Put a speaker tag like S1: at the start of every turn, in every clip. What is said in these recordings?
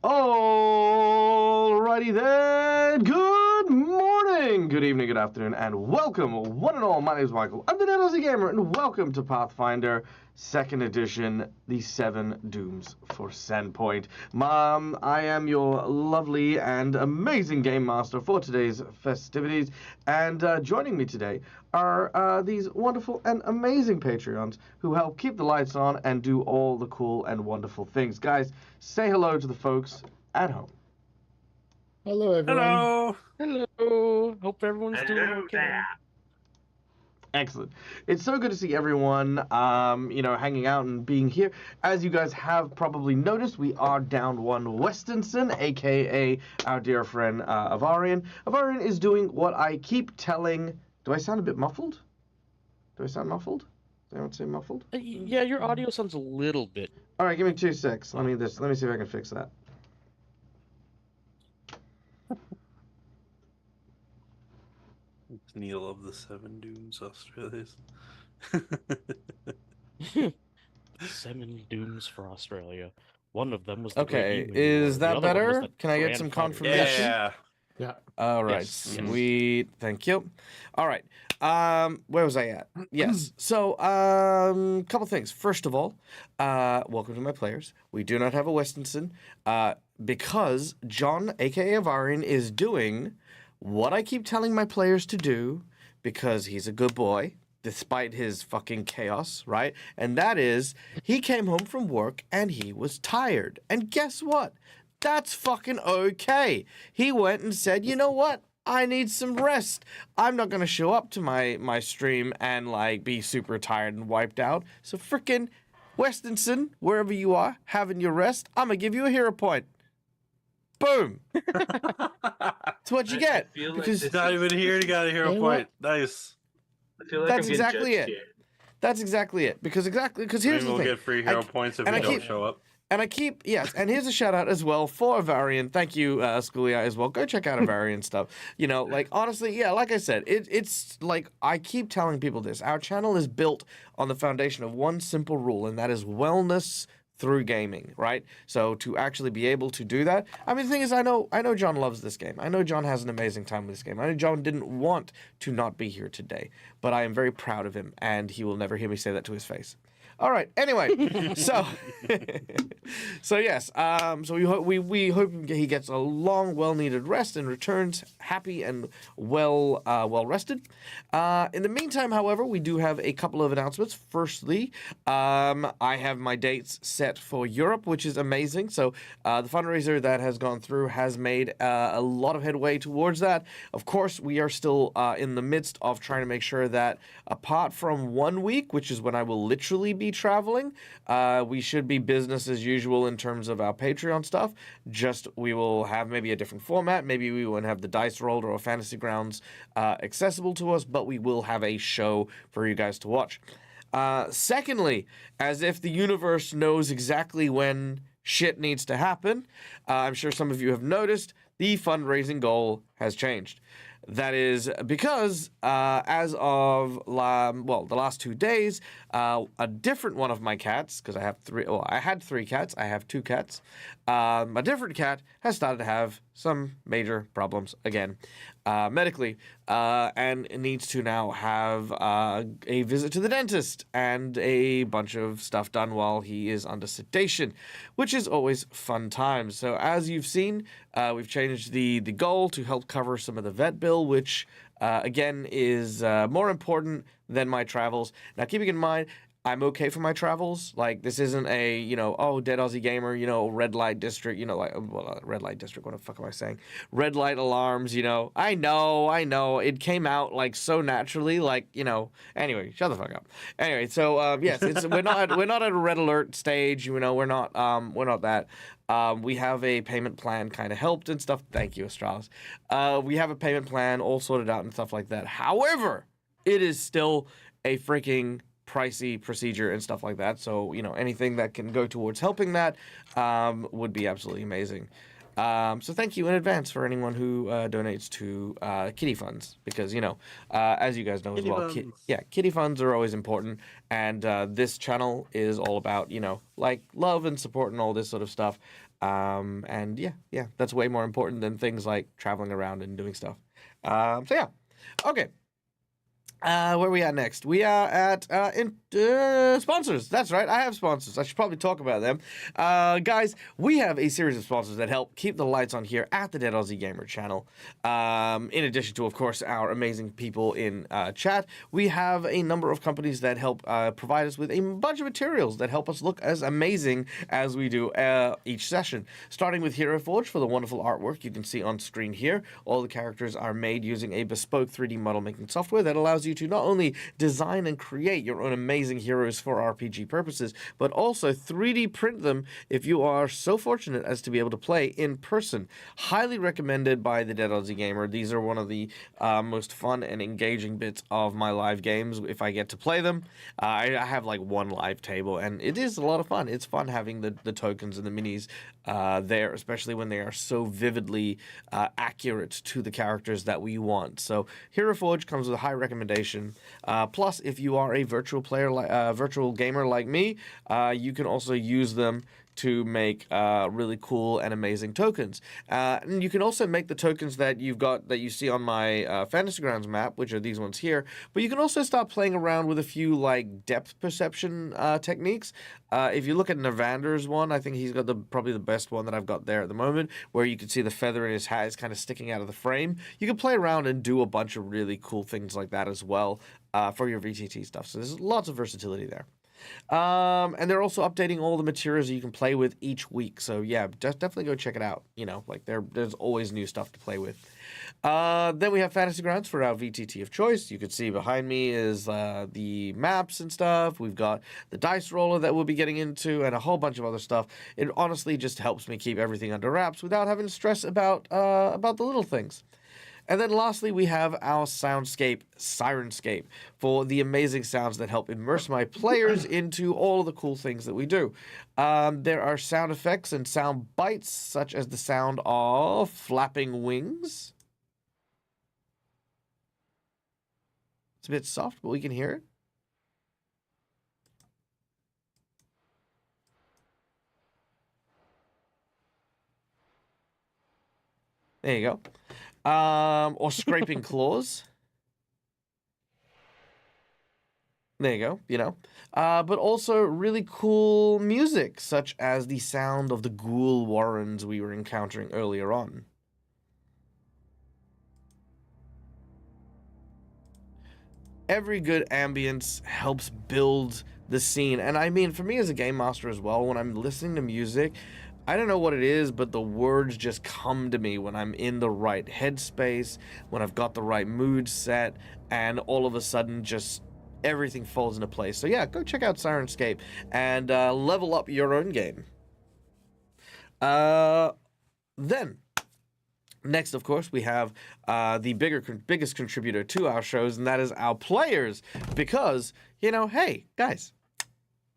S1: Alrighty then, good morning, good evening, good afternoon, and welcome, one and all. My name is Michael, I'm the Aussie Gamer, and welcome to Pathfinder 2nd Edition, the 7 Dooms for Sandpoint. I am your lovely and amazing Game Master for today's festivities, and joining me today are these wonderful and amazing Patreons who help keep the lights on and do all the cool and wonderful things. Guys, say hello to the folks at home.
S2: Hello, everyone.
S3: Hello.
S4: Hello. Hope everyone's doing okay.
S3: There.
S1: Excellent. It's so good to see everyone, hanging out and being here. As you guys have probably noticed, we are down one Westonson, aka our dear friend Avarian. Avarian is doing what I keep telling. Do I sound a bit muffled? Do I sound muffled? Does anyone say muffled?
S4: Yeah, your audio sounds a little bit.
S1: All right, give me 2 secs. Let me see if I can fix that.
S3: Neil of the 7 Dooms Australias.
S4: 7 dooms for Australia. One of them was the
S1: Okay,
S4: Great Emu
S1: is
S4: War.
S1: that
S4: The other one was
S1: better?
S4: that
S1: Can I get
S4: Grand
S1: some
S4: Fighter.
S1: confirmation?
S3: Yeah.
S1: All right,
S4: Yes, yes.
S1: sweet. Thank you. All right. Where was I at? Yes. So, couple things. First of all, welcome to my players. We do not have a Westonson, because John, aka Avarian, is doing what I keep telling my players to do because he's a good boy, despite his fucking chaos, right? And that is, he came home from work and he was tired. And guess what? That's fucking okay. He went and said, you know what? I need some rest. I'm not going to show up to my stream and, be super tired and wiped out. So frickin' Westonson, wherever you are, having your rest, I'm going to give you a hero point. Boom. That's what you get. Because
S3: He's not even here to get a hero
S2: You know
S3: point. Nice.
S5: I feel like
S1: That's
S5: I'm getting
S1: exactly
S5: judged
S1: it.
S5: here.
S1: That's exactly it. Because here's the
S3: We'll
S1: thing.
S3: get free hero points if
S1: and
S3: we
S1: I
S3: don't
S1: keep-
S3: show up.
S1: And I keep, yes, and here's a shout out as well for Avarian. Thank you, Schoolia, as well. Go check out Avarian stuff. Honestly, yeah, like I said, it's like I keep telling people this. Our channel is built on the foundation of one simple rule, and that is wellness through gaming, right? So to actually be able to do that, I mean, the thing is, I know John loves this game. I know John has an amazing time with this game. I know John didn't want to not be here today, but I am very proud of him, and he will never hear me say that to his face. All right. Anyway, so yes. So we hope he gets a long, well-needed rest and returns happy and well rested. In the meantime, however, we do have a couple of announcements. Firstly, I have my dates set for Europe, which is amazing. So the fundraiser that has gone through has made a lot of headway towards that. Of course, we are still in the midst of trying to make sure that apart from 1 week, which is when I will literally be traveling, we should be business as usual in terms of our Patreon stuff. Just we will have maybe a different format. Maybe we won't have the dice rolled or fantasy grounds accessible to us, but we will have a show for you guys to watch. Secondly, as if the universe knows exactly when shit needs to happen, I'm sure some of you have noticed the fundraising goal has changed. That is because as of the last 2 days, a different one of my cats, because I have three. Well, I had 3 cats. I have 2 cats. A different cat has started to have some major problems again, medically, and needs to now have a visit to the dentist and a bunch of stuff done while he is under sedation, which is always fun times. So as you've seen, we've changed the goal to help cover some of the vet bill, which again is more important than my travels. Now, keeping in mind, I'm okay for my travels. Like, this isn't a, Dead Aussie Gamer, red light district, red light district, what the fuck am I saying? Red light alarms, I know. It came out, so naturally, anyway, shut the fuck up. Anyway, so, yes, we're not at a red alert stage, we're not that. We have a payment plan kind of helped and stuff. Thank you, Astralis. We have a payment plan all sorted out and stuff like that. However, it is still a freaking pricey procedure and stuff like that. So, anything that can go towards helping that would be absolutely amazing. So thank you in advance for anyone who donates to kitty funds, because, as you guys know as well, kitty funds are always important. And this channel is all about, love and support and all this sort of stuff. And yeah, that's way more important than things like traveling around and doing stuff. So yeah, okay. Where are we at next? We are at sponsors. That's right. I have sponsors. I should probably talk about them. Guys, we have a series of sponsors that help keep the lights on here at the Dead Aussie Gamer channel. In addition to, of course, our amazing people in chat, we have a number of companies that help provide us with a bunch of materials that help us look as amazing as we do each session. Starting with Hero Forge for the wonderful artwork you can see on screen here. All the characters are made using a bespoke 3D model making software that allows you to not only design and create your own amazing heroes for RPG purposes, but also 3D print them if you are so fortunate as to be able to play in person. Highly recommended by the Dead Aussie Gamer. These are one of the most fun and engaging bits of my live games if I get to play them. I have like one live table, and it is a lot of fun. It's fun having the tokens and the minis there, especially when they are so vividly accurate to the characters that we want. So Hero Forge comes with a high recommendation. Plus, if you are a virtual player, virtual gamer like me, you can also use them to make really cool and amazing tokens. And you can also make the tokens that you see on my Fantasy Grounds map, which are these ones here. But you can also start playing around with a few like depth perception techniques. If you look at Nirvander's one, I think he's got probably the best one that I've got there at the moment, where you can see the feather in his hat is kind of sticking out of the frame. You can play around and do a bunch of really cool things like that as well for your VTT stuff. So there's lots of versatility there. And they're also updating all the materials you can play with each week. So yeah, definitely go check it out. You know, like there's always new stuff to play with. Then we have Fantasy Grounds for our VTT of choice. You can see behind me is the maps and stuff. We've got the dice roller that we'll be getting into and a whole bunch of other stuff. It honestly just helps me keep everything under wraps without having to stress about the little things. And then lastly, we have our soundscape, Sirenscape, for the amazing sounds that help immerse my players into all of the cool things that we do. There are sound effects and sound bites, such as the sound of flapping wings. It's a bit soft, but we can hear it. There you go. Or scraping claws. There you go, you know. But also really cool music, such as the sound of the ghoul warrens we were encountering earlier on. Every good ambience helps build the scene. And I mean, for me as a game master as well, when I'm listening to music, I don't know what it is, but the words just come to me when I'm in the right headspace, when I've got the right mood set, and all of a sudden just everything falls into place. So yeah, go check out Sirenscape and level up your own game. Then, next, of course, we have the biggest contributor to our shows, and that is our players. Because, you know, hey, guys,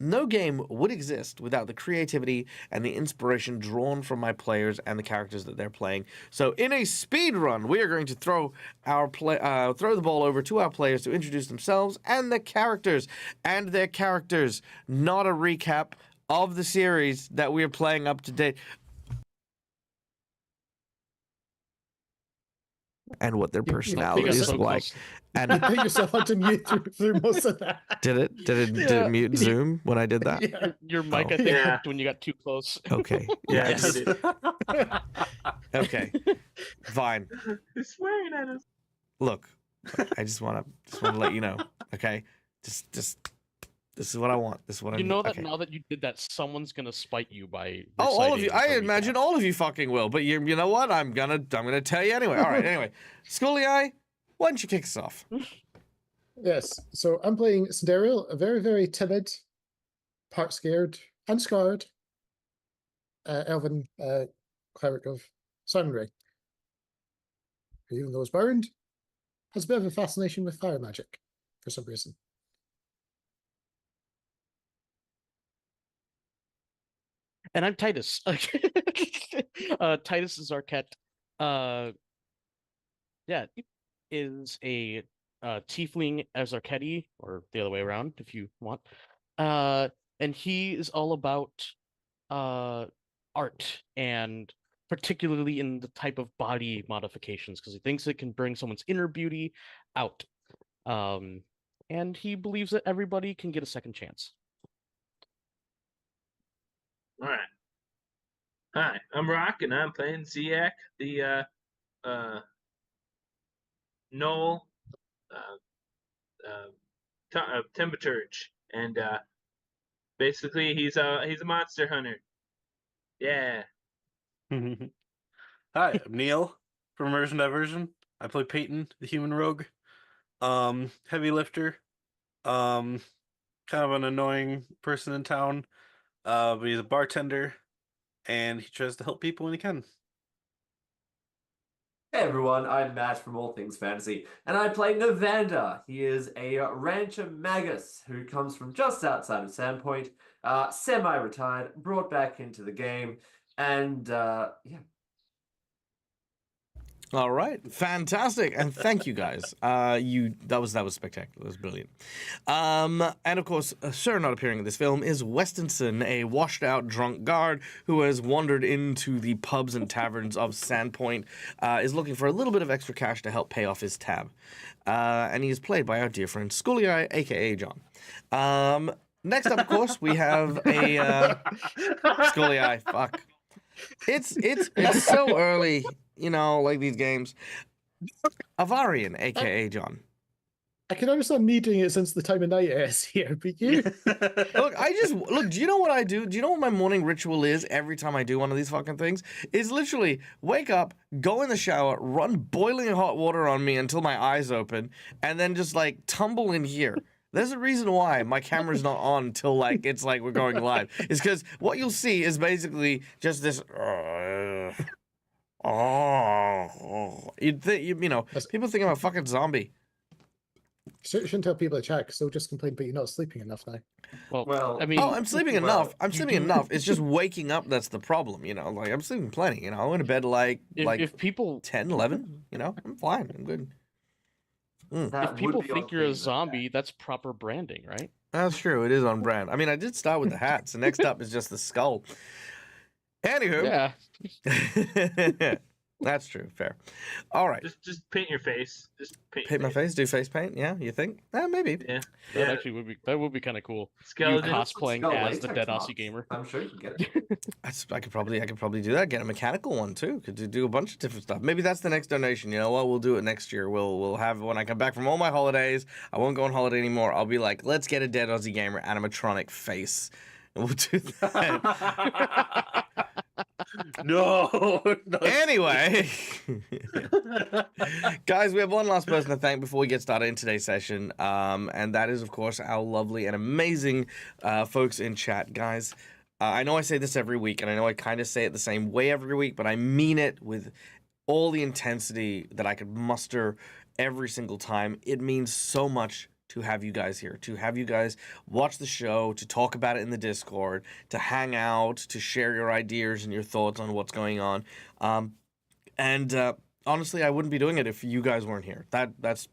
S1: no game would exist without the creativity and the inspiration drawn from my players and the characters that they're playing. So in a speed run, we are going to throw the ball over to our players to introduce themselves and their characters. Not a recap of the series that we are playing up to date. And what their personalities look like. And
S2: you put yourself onto mute through most of that.
S1: Did it mute Zoom when I did that?
S2: Yeah.
S4: Your mic, I think, worked when you got too close.
S1: Okay.
S3: Yeah,
S1: Yes.
S3: it did.
S1: Okay. Fine.
S3: He's swearing at us.
S1: Look, I just want to let you know. Okay. Just this is what I want. This is what I
S4: You know that
S1: okay.
S4: now that you did that, someone's gonna spite you by.
S1: Oh, all of you. I
S4: reciting
S1: imagine
S4: the
S1: all of you fucking will. But you know what? I'm gonna tell you anyway. All right. Anyway, Schoolie, why don't you kick us off?
S2: Yes. So I'm playing Sindariel, a very, very timid, part scared, and scarred elven cleric of Sunray, who, even though he's burned, has a bit of a fascination with fire magic for some reason.
S4: And I'm Titus. Titus is Arquette. Yeah, is a tiefling as Arquette, or the other way around, if you want. And he is all about art, and particularly in the type of body modifications, because he thinks it can bring someone's inner beauty out. And he believes that everybody can get a second chance.
S3: All right. Hi, I'm Rock, and I'm playing Ziak, the Knoll Tempeturge, and basically he's a monster hunter. Yeah.
S5: Hi, I'm Neil from Immersion Diversion. I play Peyton, the human rogue. Heavy lifter. Kind of an annoying person in town. But he's a bartender, and he tries to help people when he can.
S6: Hey everyone, I'm Matt from All Things Fantasy, and I play Navander. He is a rancher magus who comes from just outside of Sandpoint, semi-retired, brought back into the game, and yeah.
S1: All right, fantastic, and thank you guys. That was spectacular. That was brilliant. And of course, sir, not appearing in this film is Westonson, a washed-out drunk guard who has wandered into the pubs and taverns of Sandpoint, is looking for a little bit of extra cash to help pay off his tab, and he is played by our dear friend Scully, aka John. Next up, of course, we have a Scully. Fuck. It's so early. You know, like these games. Avarian, aka John.
S2: I can understand me doing it since the time of night it is here, but you...
S1: Look, do you know what I do? Do you know what my morning ritual is every time I do one of these fucking things? It's literally wake up, go in the shower, run boiling hot water on me until my eyes open, and then just like tumble in here. There's a reason why my camera's not on until like it's like we're going live. It's because what you'll see is basically just this. You'd think, you know, people think I'm a fucking zombie.
S2: Shouldn't tell people to check, so just complain, but you're not sleeping enough now.
S4: Well, I mean,
S1: I'm sleeping enough. I'm sleeping
S6: do-
S1: enough. It's just waking up that's the problem, you know. Like I'm sleeping plenty, you know. I went to bed like
S4: if people
S1: 10, 11, you know. I'm fine. I'm good.
S6: That
S4: if
S6: would
S4: people
S6: be
S4: think
S6: on
S4: you're a
S6: theme,
S4: zombie, that's proper branding, right?
S1: That's true. It is on brand. I mean, I did start with the hat, so next up is just the skull. Anywho.
S4: Yeah.
S1: That's true. Fair. All right.
S3: Just paint your face. Just
S1: Paint my face. Do face paint. Yeah. You think? Maybe.
S3: Yeah.
S4: That actually would be kind of cool.
S3: Skeleton.
S4: You cosplaying
S6: Skull
S4: as the
S6: latex
S4: dead Aussie
S6: masks.
S4: gamer.
S6: I'm sure you can get it.
S1: I could probably do that. Get a mechanical one too. Could do a bunch of different stuff. Maybe that's the next donation. You know what? We'll do it next year. We'll have when I come back from all my holidays. I won't go on holiday anymore. I'll be like, let's get a dead Aussie gamer animatronic face. And we'll do that.
S5: No.
S1: Anyway, guys, we have one last person to thank before we get started in today's session, and that is, of course, our lovely and amazing folks in chat. Guys, I know I say this every week, and I know I kind of say it the same way every week, but I mean it with all the intensity that I could muster every single time. It means so much to have you guys here, to have you guys watch the show, to talk about it in the Discord, to hang out, to share your ideas and your thoughts on what's going on. And honestly, I wouldn't be doing it if you guys weren't here. That's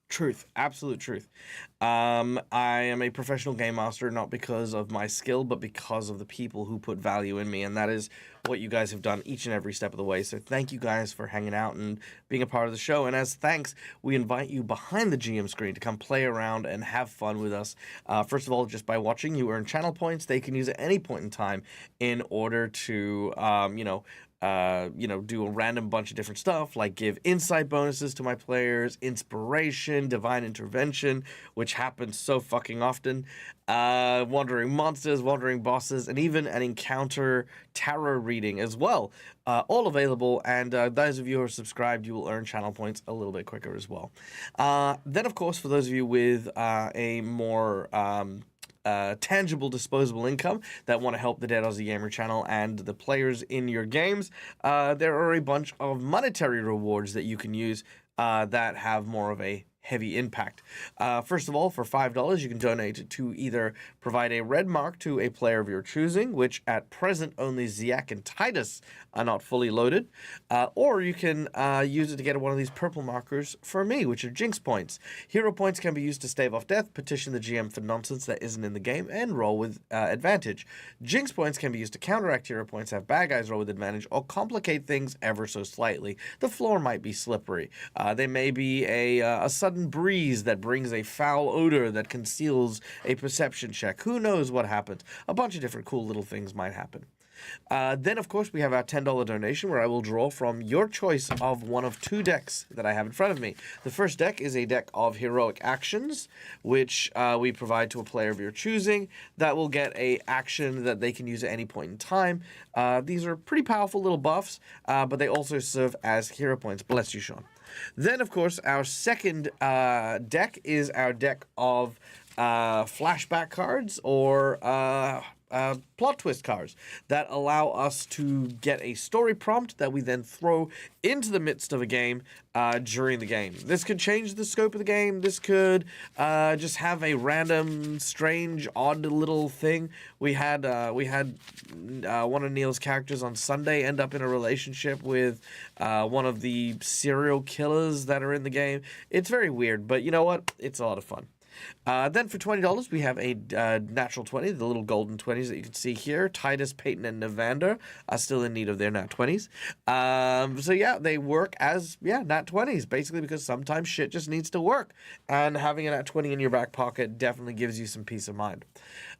S1: truth, absolute truth. I am a professional game master, not because of my skill, but because of the people who put value in me, and that is what you guys have done each and every step of the way. So thank you guys for hanging out and being a part of the show. And as thanks, we invite you behind the GM screen to come play around and have fun with us. First of all, just by watching, you earn channel points. They can use at any point in time in order to, do a random bunch of different stuff, like give insight bonuses to my players, inspiration, divine intervention, which happens so fucking often, wandering monsters, wandering bosses, and even an encounter tarot reading as well. All available, and those of you who are subscribed, you will earn channel points a little bit quicker as well. Then, of course, for those of you with a more tangible, disposable income that want to help the Dead Aussie Gamer channel and the players in your games, there are a bunch of monetary rewards that you can use that have more of a heavy impact. First of all, for $5, you can donate it to either provide a red mark to a player of your choosing, which at present only Ziak and Titus are not fully loaded, or you can use it to get one of these purple markers for me, which are Jinx points. Hero points can be used to stave off death, petition the GM for nonsense that isn't in the game, and roll with advantage. Jinx points can be used to counteract hero points, have bad guys roll with advantage, or complicate things ever so slightly. The floor might be slippery. There may be a sudden breeze that brings a foul odor that conceals a perception check. Who knows what happens? A bunch of different cool little things might happen. Then, of course, we have our $10 donation where I will draw from your choice of one of two decks that I have in front of me. The first deck is a deck of heroic actions, which we provide to a player of your choosing that will get a action that they can use at any point in time. These are pretty powerful little buffs, but they also serve as hero points. Bless you, Sean. Then, of course, our second deck is our deck of flashback cards or plot twist cards that allow us to get a story prompt that we then throw into the midst of a game during the game. This could change the scope of the game. This could just have a random, strange, odd little thing. We had one of Neil's characters on Sunday end up in a relationship with one of the serial killers that are in the game. It's very weird, but you know what? It's a lot of fun. Then for $20, we have a natural 20, the little golden 20s that you can see here. Titus, Peyton, and Navander are still in need of their nat 20s. So yeah, they work as, nat 20s, basically because sometimes shit just needs to work. And having a nat 20 in your back pocket definitely gives you some peace of mind.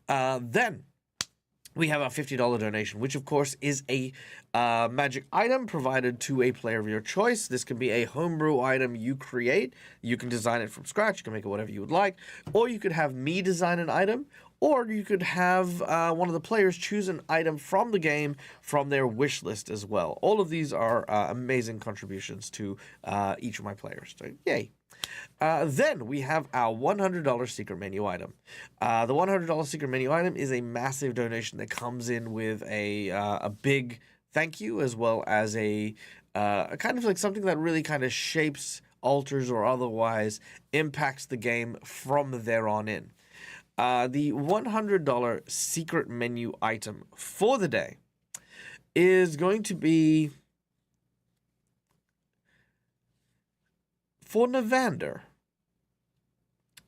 S1: Then we have a $50 donation, which of course is a magic item provided to a player of your choice. This can be a homebrew item you create. You can design it from scratch. You can make it whatever you would like. Or you could have me design an item. Or you could have one of the players choose an item from the game from their wish list as well. All of these are amazing contributions to each of my players. So, yay. Then we have our $100 secret menu item. The $100 secret menu item is a massive donation that comes in with a big thank you, as well as a kind of like something that really kind of shapes, alters, or otherwise impacts the game from there on in. The $100 secret menu item for the day is going to be for Navander.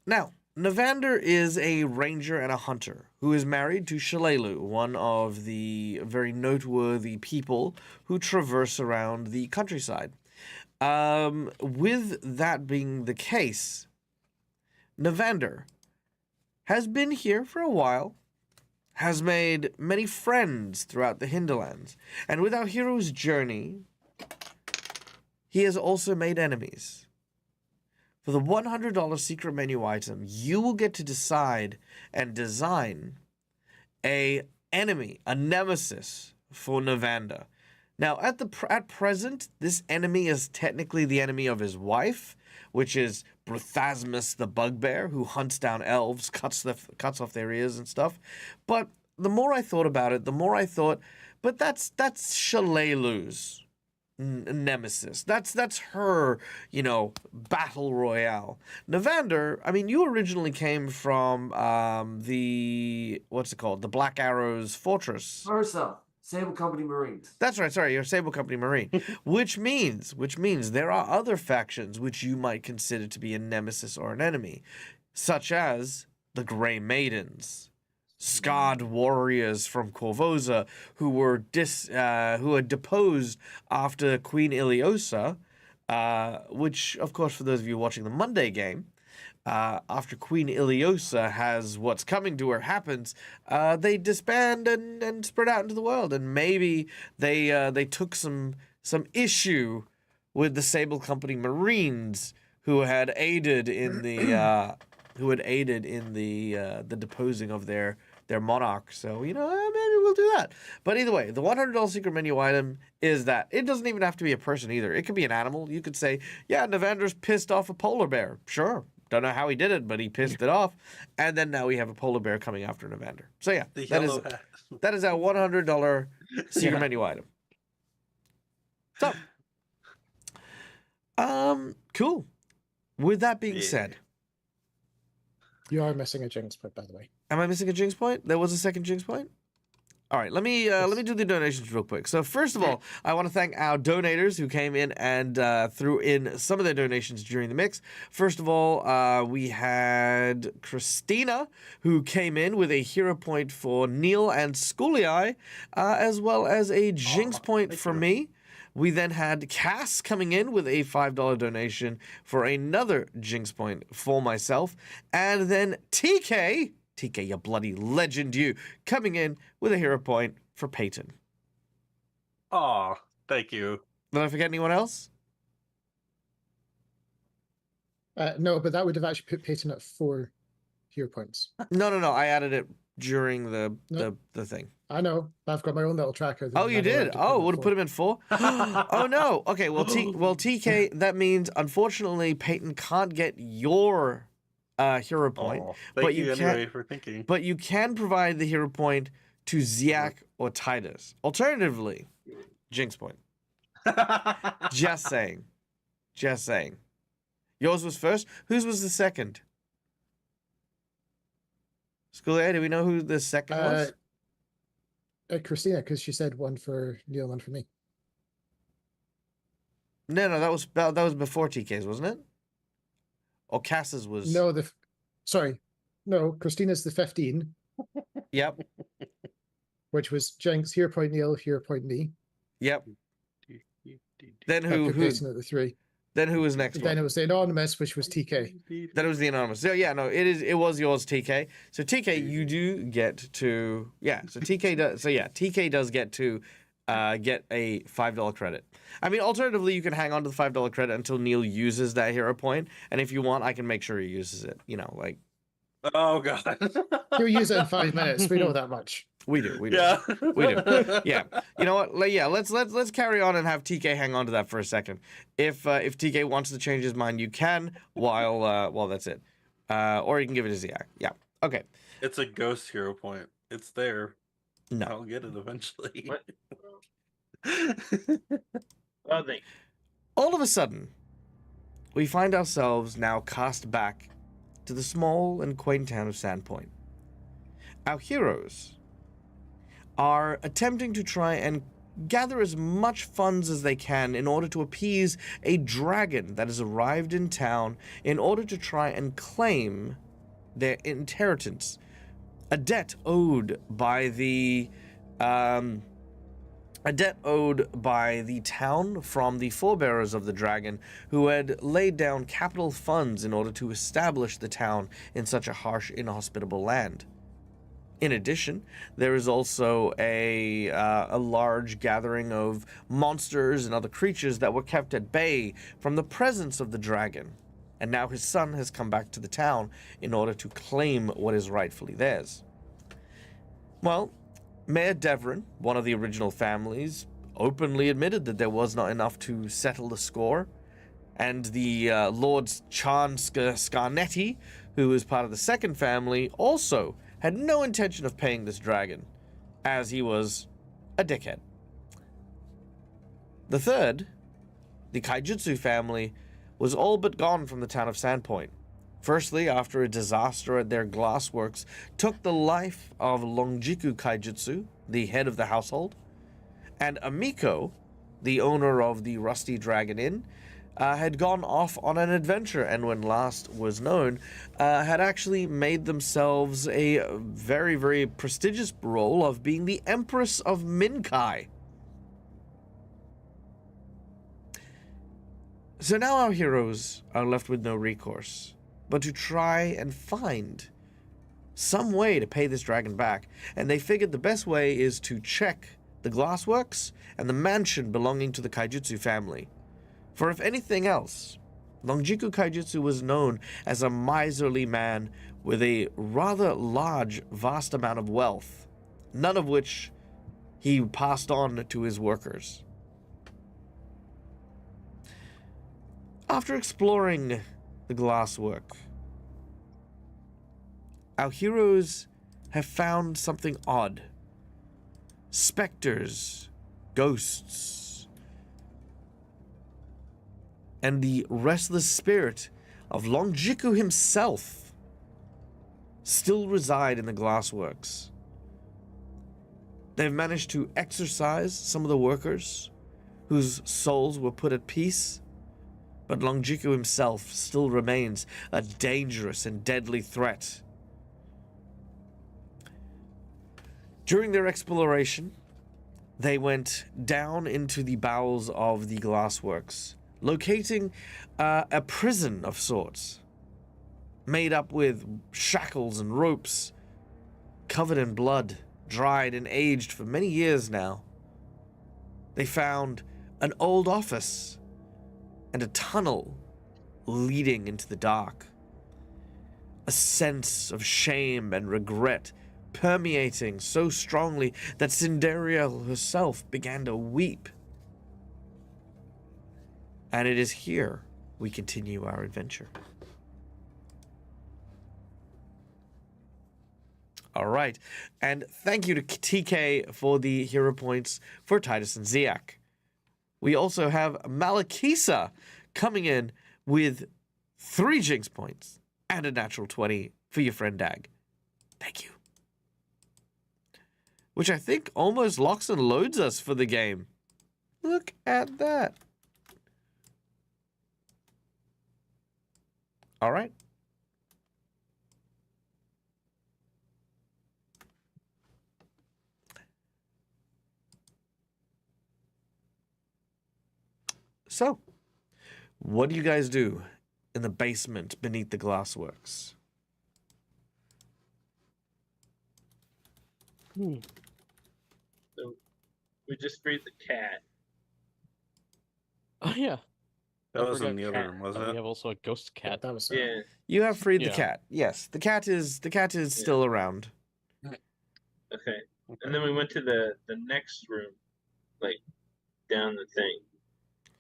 S1: Now, Navander is a ranger and a hunter who is married to Shalelu, one of the very noteworthy people who traverse around the countryside. With that being the case, Navander has been here for a while, has made many friends throughout the hinterlands, and with our hero's journey, he has also made enemies. For the $100 secret menu item, you will get to decide and design a enemy, a nemesis for Navander. Now, at present, this enemy is technically the enemy of his wife, which is Bruthasmus the Bugbear, who hunts down elves, cuts off their ears and stuff. But the more I thought about it, the more I thought, but that's Shalelu's nemesis. That's her, battle royale. Navander, I mean, you originally came from the Black Arrows Fortress.
S6: Ursa, Sable Company Marines.
S1: That's right, sorry, you're Sable Company Marine. which means there are other factions which you might consider to be a nemesis or an enemy, such as the Grey Maidens. Scarred warriors from Corvosa who were deposed after Queen Iliosa, which, of course, for those of you watching the Monday game, after Queen Iliosa has what's coming to her happens, they disband and spread out into the world, and maybe they took some issue with the Sable Company Marines who had aided in the the deposing of their monarch. So, maybe we'll do that. But either way, the $100 secret menu item is that. It doesn't even have to be a person either. It could be an animal. You could say, yeah, Navander's pissed off a polar bear. Sure. Don't know how he did it, but he pissed it off. And then now we have a polar bear coming after Navander. So yeah, that is our $100 secret menu item. So, cool. With that being
S5: Yeah.
S1: said,
S2: You are missing a jinx point, by the way.
S1: am I missing a jinx point? There was a second jinx point? All right, let me do the donations real quick. So first of all, I want to thank our donators who came in and threw in some of their donations during the mix. First of all, we had Christina, who came in with a hero point for Neil and Schoolie, as well as a jinx point
S5: thank
S1: for
S5: you.
S1: me. We then had Cass coming in with a $5 donation for another jinx point for myself. And then TK, you bloody legend, you, coming in with a hero point for Peyton.
S5: Aw, thank you.
S1: Did I forget anyone else?
S2: No, but that would have actually put Peyton at 4 hero points.
S1: No. I added it during the
S2: No.
S1: the thing.
S2: I know. I've got my own little tracker.
S1: Oh, you did? Oh, would have put him in 4? Oh, no. Okay, well, TK, that means, unfortunately, Peyton can't get your hero point.
S5: Aw,
S1: but
S5: thank you
S1: you
S5: anyway
S1: can't-
S5: for thinking.
S1: But you can provide the hero point to Ziak or Titus. Alternatively, jinx point. Just saying. Just saying. Yours was first. Whose was the second? Schoolie, do we know who the second was?
S2: Christina, because she said one for Neil, one for me.
S1: No, that was before TK's, wasn't it? Or Cass's was.
S2: No, sorry. No, Christina's the 15,
S1: Yep.
S2: which was Jinx, hero point Neil, hero point me.
S1: Yep. Then
S2: That put
S1: who
S2: Peyton at the 3.
S1: then who was next
S2: Then
S1: one?
S2: it was the anonymous, which was TK.
S1: Then it was the anonymous. So yeah, no, it was yours, TK. So TK, you do get to So TK does get to get a $5 credit. I mean, alternatively, you can hang on to the $5 credit until Neil uses that hero point, and if you want, I can make sure he uses it. You know, like
S5: Oh god.
S2: He'll use it in 5 minutes. We know that much.
S1: we do.
S5: Yeah.
S1: We do. Yeah. You know what? Let's carry on and have TK hang on to that for a second. If TK wants to change his mind, you can while that's it. Or you can give it to Ziak. Yeah. Okay.
S5: It's a ghost hero point. It's there.
S1: No.
S5: I'll get it eventually.
S3: What? Oh, thank
S1: All of a sudden, we find ourselves now cast back to the small and quaint town of Sandpoint. Our heroes are attempting to try and gather as much funds as they can in order to appease a dragon that has arrived in town in order to try and claim their inheritance, a debt owed by the town from the forebearers of the dragon, who had laid down capital funds in order to establish the town in such a harsh, inhospitable land. In addition, there is also a large gathering of monsters and other creatures that were kept at bay from the presence of the dragon, and now his son has come back to the town in order to claim what is rightfully theirs. Well, Mayor Devrin, one of the original families, openly admitted that there was not enough to settle the score, and the Lords Chan Scarnetti, who is part of the second family, also had no intention of paying this dragon, as he was a dickhead. The third, the Kaijutsu family, was all but gone from the town of Sandpoint. Firstly, after a disaster at their glassworks took the life of Longjiku Kaijutsu, the head of the household, and Amiko, the owner of the Rusty Dragon Inn, had gone off on an adventure, and when last was known, had actually made themselves a very, very prestigious role of being the Empress of Minkai. So now our heroes are left with no recourse but to try and find some way to pay this dragon back, and they figured the best way is to check the glassworks and the mansion belonging to the Kaijutsu family. For if anything else, Longjiku Kaijutsu was known as a miserly man with a rather large, vast amount of wealth, none of which he passed on to his workers. After exploring the glasswork, our heroes have found something odd. Specters, ghosts, and the restless spirit of Longjiku himself still reside in the glassworks. They've managed to exorcise some of the workers whose souls were put at peace, but Longjiku himself still remains a dangerous and deadly threat. During their exploration, they went down into the bowels of the glassworks, locating a prison of sorts, made up with shackles and ropes, covered in blood, dried and aged for many years now. They found an old office and a tunnel leading into the dark. A sense of shame and regret permeating so strongly that Cinderella herself began to weep. And it is here we continue our adventure. All right, and thank you to TK for the hero points for Titus and Ziak. We also have Malakisa coming in with 3 Jinx points and a natural 20 for your friend Dag. Thank you. Which I think almost locks and loads us for the game. Look at that. All right. So, what do you guys do in the basement beneath the glassworks?
S3: So we just freed the cat.
S4: Oh yeah.
S5: That
S4: I
S5: was in
S4: forgot
S5: the
S4: cat.
S5: other room, wasn't
S4: We
S5: it?
S4: have also a ghost
S2: Yeah,
S4: cat.
S2: that was
S3: Yeah.
S1: You have freed the
S4: Yeah.
S1: cat. Yes, the cat is still around.
S3: Okay. And then we went to the next room, like down the thing.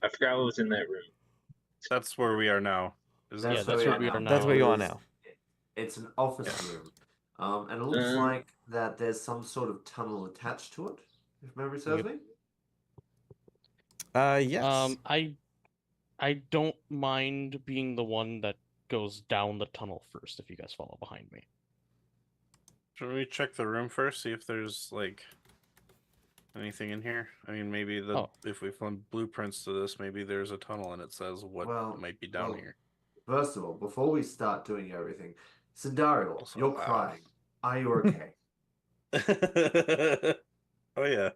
S3: I forgot what was in that room.
S5: That's where we are now. Isn't
S4: Yeah,
S5: it?
S4: that's where we are now.
S1: That's where you are
S6: It is-
S1: now.
S6: It's an office room. And it looks like that there's some sort of tunnel attached to it, if memory serves me.
S1: Yes.
S4: I don't mind being the one that goes down the tunnel first if you guys follow behind me.
S5: Should we check the room first, see if there's like anything in here? I mean, maybe if we find blueprints to this, maybe there's a tunnel and it says what might be down here.
S6: First of all, before we start doing everything, Sandariel,
S5: Also
S6: you're
S5: loud.
S6: crying. Are you okay?
S5: Oh yeah.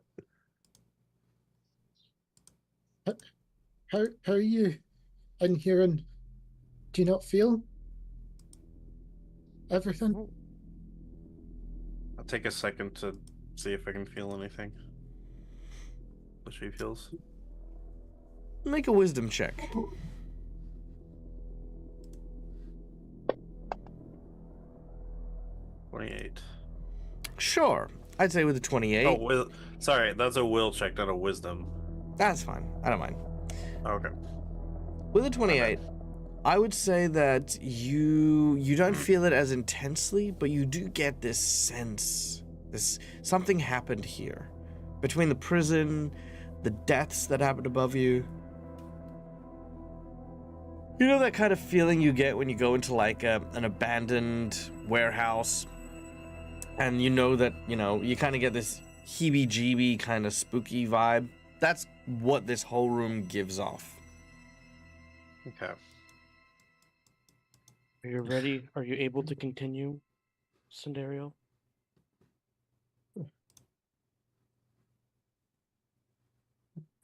S2: How are you in here, and do you not feel everything?
S5: I'll take a second to see if I can feel anything. What she feels.
S1: Make a wisdom check.
S5: $28.
S1: Sure. I'd say with a 28.
S5: Oh, sorry, that's a will check, not a wisdom.
S1: That's fine. I don't mind.
S5: Okay.
S1: With a 28, I would say that you don't feel it as intensely, but you do get this sense. Something happened here. Between the prison, the deaths that happened above you. You know that kind of feeling you get when you go into like an abandoned warehouse, and you know that, you kind of get this heebie-jeebie kind of spooky vibe? That's what this whole room gives off.
S5: Okay.
S4: Are you ready? Are you able to continue, Cinderio?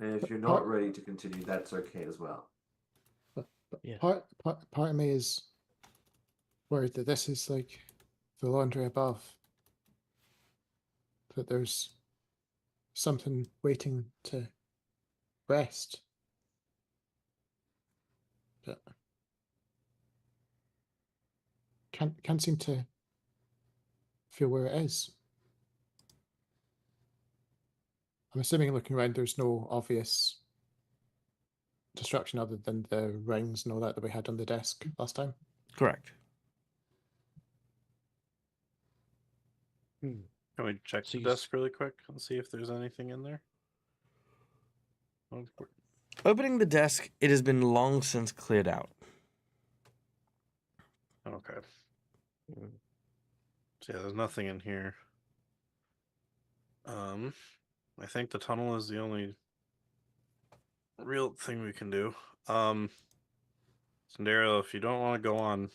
S6: And if you're not ready to continue, that's okay as well.
S4: Yeah.
S2: Part of me is worried that this is like the laundry above. That there's something waiting to rest. But can't seem to feel where it is. I'm assuming looking around there's no obvious destruction other than the rings and all that we had on the desk last time.
S1: Correct.
S5: Can we check
S4: So
S5: the
S4: you
S5: desk really quick and see if there's anything in there?
S1: Opening the desk, it has been long since cleared out.
S5: Okay.
S4: Mm.
S5: So yeah, there's nothing in here. I think the tunnel is the only real thing we can do. Sandero, if you don't want to go on,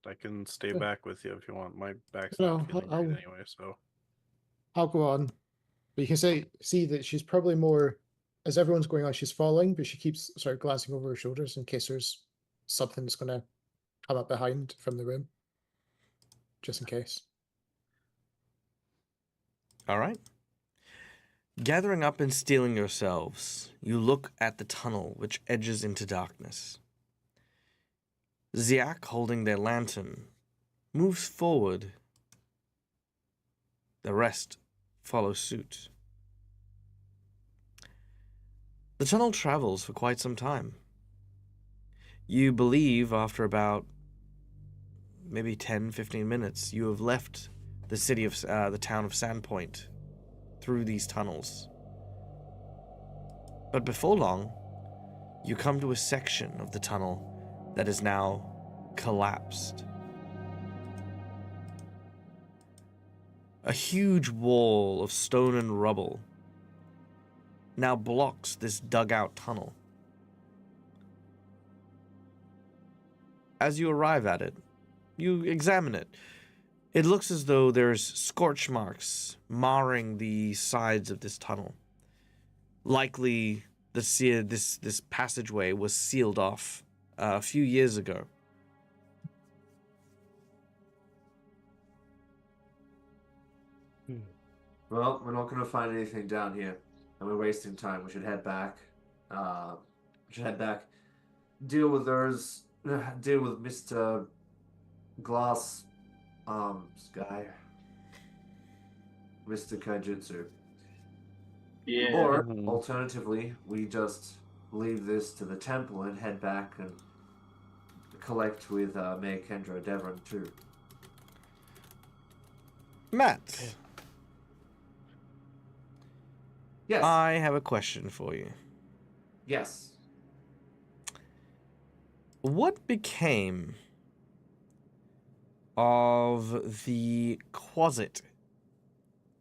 S5: I can stay
S2: Sure.
S5: back with you if you want. My back's
S2: No,
S5: not feeling
S2: I'll-
S5: great anyway, so.
S2: I'll go on. But you can see that she's probably more, as everyone's going on, she's following, but she keeps sort of glancing over her shoulders in case there's something that's going to come up behind from the room. Just in case.
S1: All right. Gathering up and steeling yourselves, you look at the tunnel which edges into darkness. Ziak, holding their lantern, moves forward. The rest follow suit. The tunnel travels for quite some time. You believe after about maybe 10, 15 minutes, you have left the city of the town of Sandpoint through these tunnels. But before long, you come to a section of the tunnel that is now collapsed. A huge wall of stone and rubble now blocks this dugout tunnel. As you arrive at it, you examine it. It looks as though there's scorch marks marring the sides of this tunnel. Likely, this passageway was sealed off a few years ago.
S6: Well, we're not going to find anything down here, and we're wasting time. We should head back. Deal with those. Deal with Mr. Glass Arms guy. Mr. Kaijutsu.
S3: Yeah.
S6: Or,
S5: Mhm.
S6: alternatively, we just leave this to the temple and head back and collect with May Kendra Devon too.
S1: Matt,
S6: Yes.
S1: I have a question for you.
S6: Yes.
S1: What became of the quasit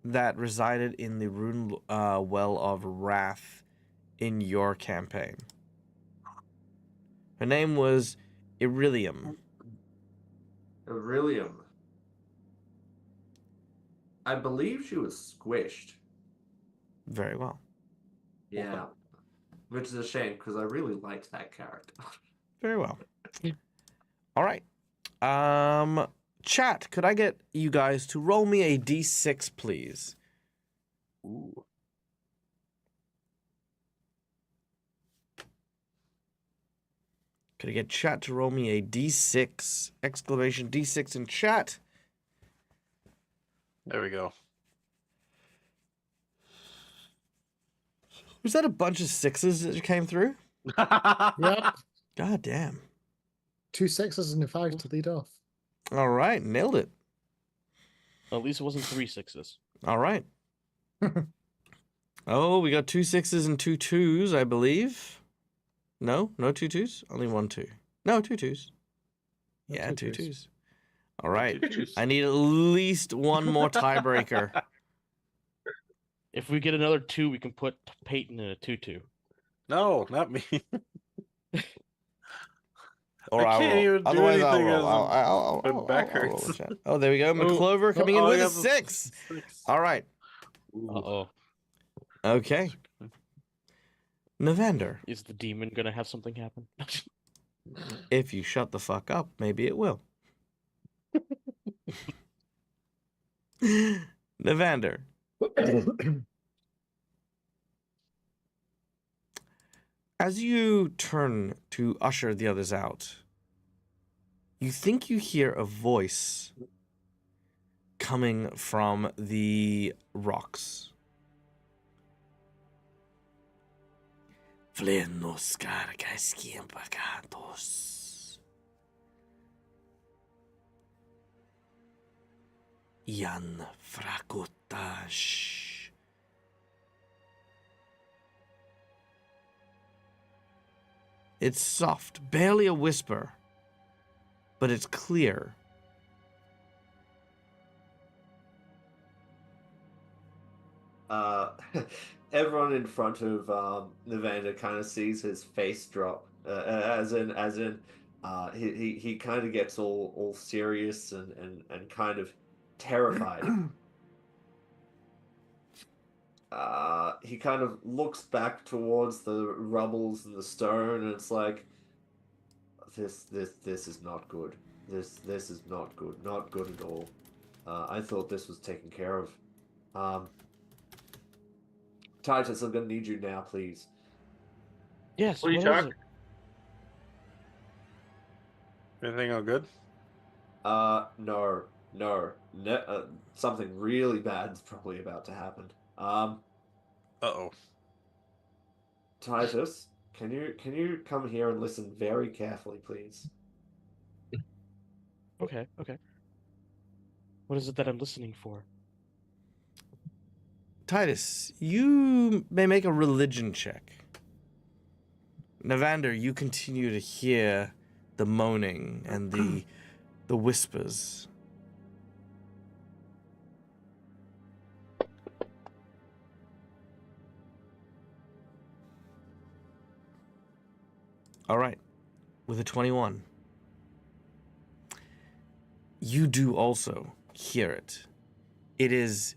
S1: that resided in the rune well of Wrath in your campaign? Her name was Irilium.
S6: Irilium. I believe she was squished.
S1: Very well.
S6: Yeah. Which is a shame because I really liked that character.
S1: Very well. All right. Chat, could I get you guys to roll me a d6, please?
S5: Ooh.
S1: Could I get chat to roll me a d6? Exclamation d6 in chat.
S5: There we go.
S1: Was that a bunch of sixes that came through?
S2: Yep.
S1: God damn.
S2: 2 6s and a 5 to lead off.
S1: All right, nailed it.
S4: At least it wasn't 3 6s.
S1: All right. Oh, we got 2 6s and 2 2s, I believe. No 2 2s? Only 1 2. No, 2 2s.
S2: No
S1: Yeah, 2
S2: 2
S1: 2s. All right.
S5: Choo-choos.
S1: I need at least one more tiebreaker.
S4: If we get another 2, we can put Peyton in a 2-2.
S5: No, not me.
S1: Or
S5: I
S1: I'll
S5: can't
S1: roll.
S5: even do
S1: Otherwise, I'll
S5: anything
S1: roll.
S5: as my back
S1: I'll roll
S5: hurts.
S1: chat. Oh, there we go.
S5: Oh,
S1: McClover coming in
S5: oh,
S1: with
S5: I
S1: a
S5: got the
S1: 6.
S5: 6.
S1: All right.
S5: Ooh.
S4: Uh-oh.
S1: Okay. Navander,
S4: Is the demon going to have something happen?
S1: if you shut the fuck up, maybe it will. Navander, as you turn to usher the others out, you think you hear a voice coming from the rocks. Flenos cargas pagados. Jan frakotash. It's soft, barely a whisper, but it's clear.
S6: Everyone in front of Navander kind of sees his face drop, he kind of gets all serious and kind of terrified. He kind of looks back towards the rubbles and the stone, and it's like, this is not good. This is not good. Not good at all. I thought this was taken care of. Titus, I'm gonna need you now, please.
S4: Yes.
S3: What are you
S4: is
S3: talking?
S4: it?
S5: Everything all good?
S6: No. Something really bad's probably about to happen.
S5: Uh-oh.
S6: Titus, can you come here and listen very carefully, please?
S4: Okay. What is it that I'm listening for?
S1: Titus, you may make a religion check. Navander, you continue to hear the moaning and the whispers. All right, with a 21. You do also hear it. It is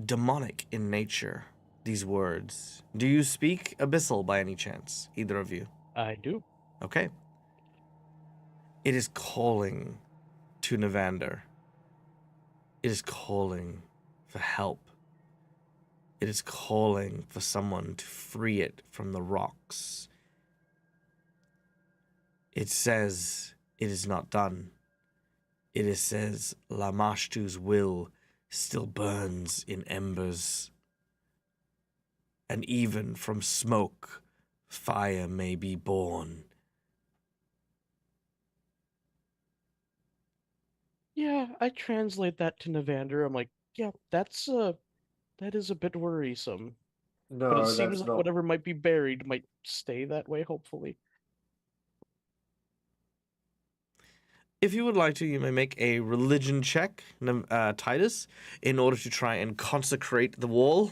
S1: demonic in nature, these words. Do you speak Abyssal by any chance, either of you?
S4: I do.
S1: Okay. It is calling to Navander. It is calling for help. It is calling for someone to free it from the rocks. It says it is not done. It says Lamashtu's will still burns in embers. And even from smoke, fire may be born.
S4: Yeah, I translate that to Navander. I'm like, yeah, that is a bit worrisome.
S6: No,
S4: But it
S6: that's
S4: seems like
S6: not.
S4: whatever might be buried might stay that way, hopefully.
S1: If you would like to, you may make a religion check, Titus, in order to try and consecrate the wall.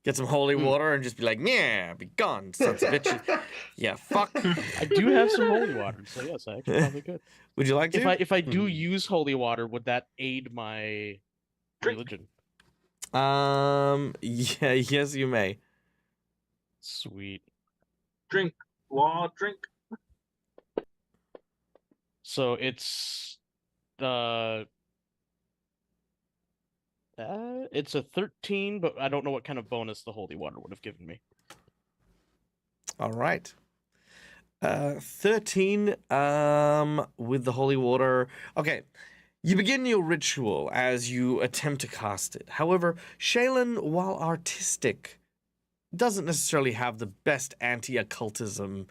S1: Get some holy water and just be like, yeah, be gone, sons of bitches. Yeah, fuck.
S4: I do have some holy water, so yes, I actually probably could.
S1: Would you like to?
S4: If I do use holy water, would that aid my religion?
S1: Yeah, yes, you may.
S4: Sweet.
S3: Drink. Law, drink.
S4: So it's it's a 13, but I don't know what kind of bonus the holy water would have given me.
S1: All right. 13 with the holy water. Okay. You begin your ritual as you attempt to cast it. However, Shaylin, while artistic, doesn't necessarily have the best anti-occultism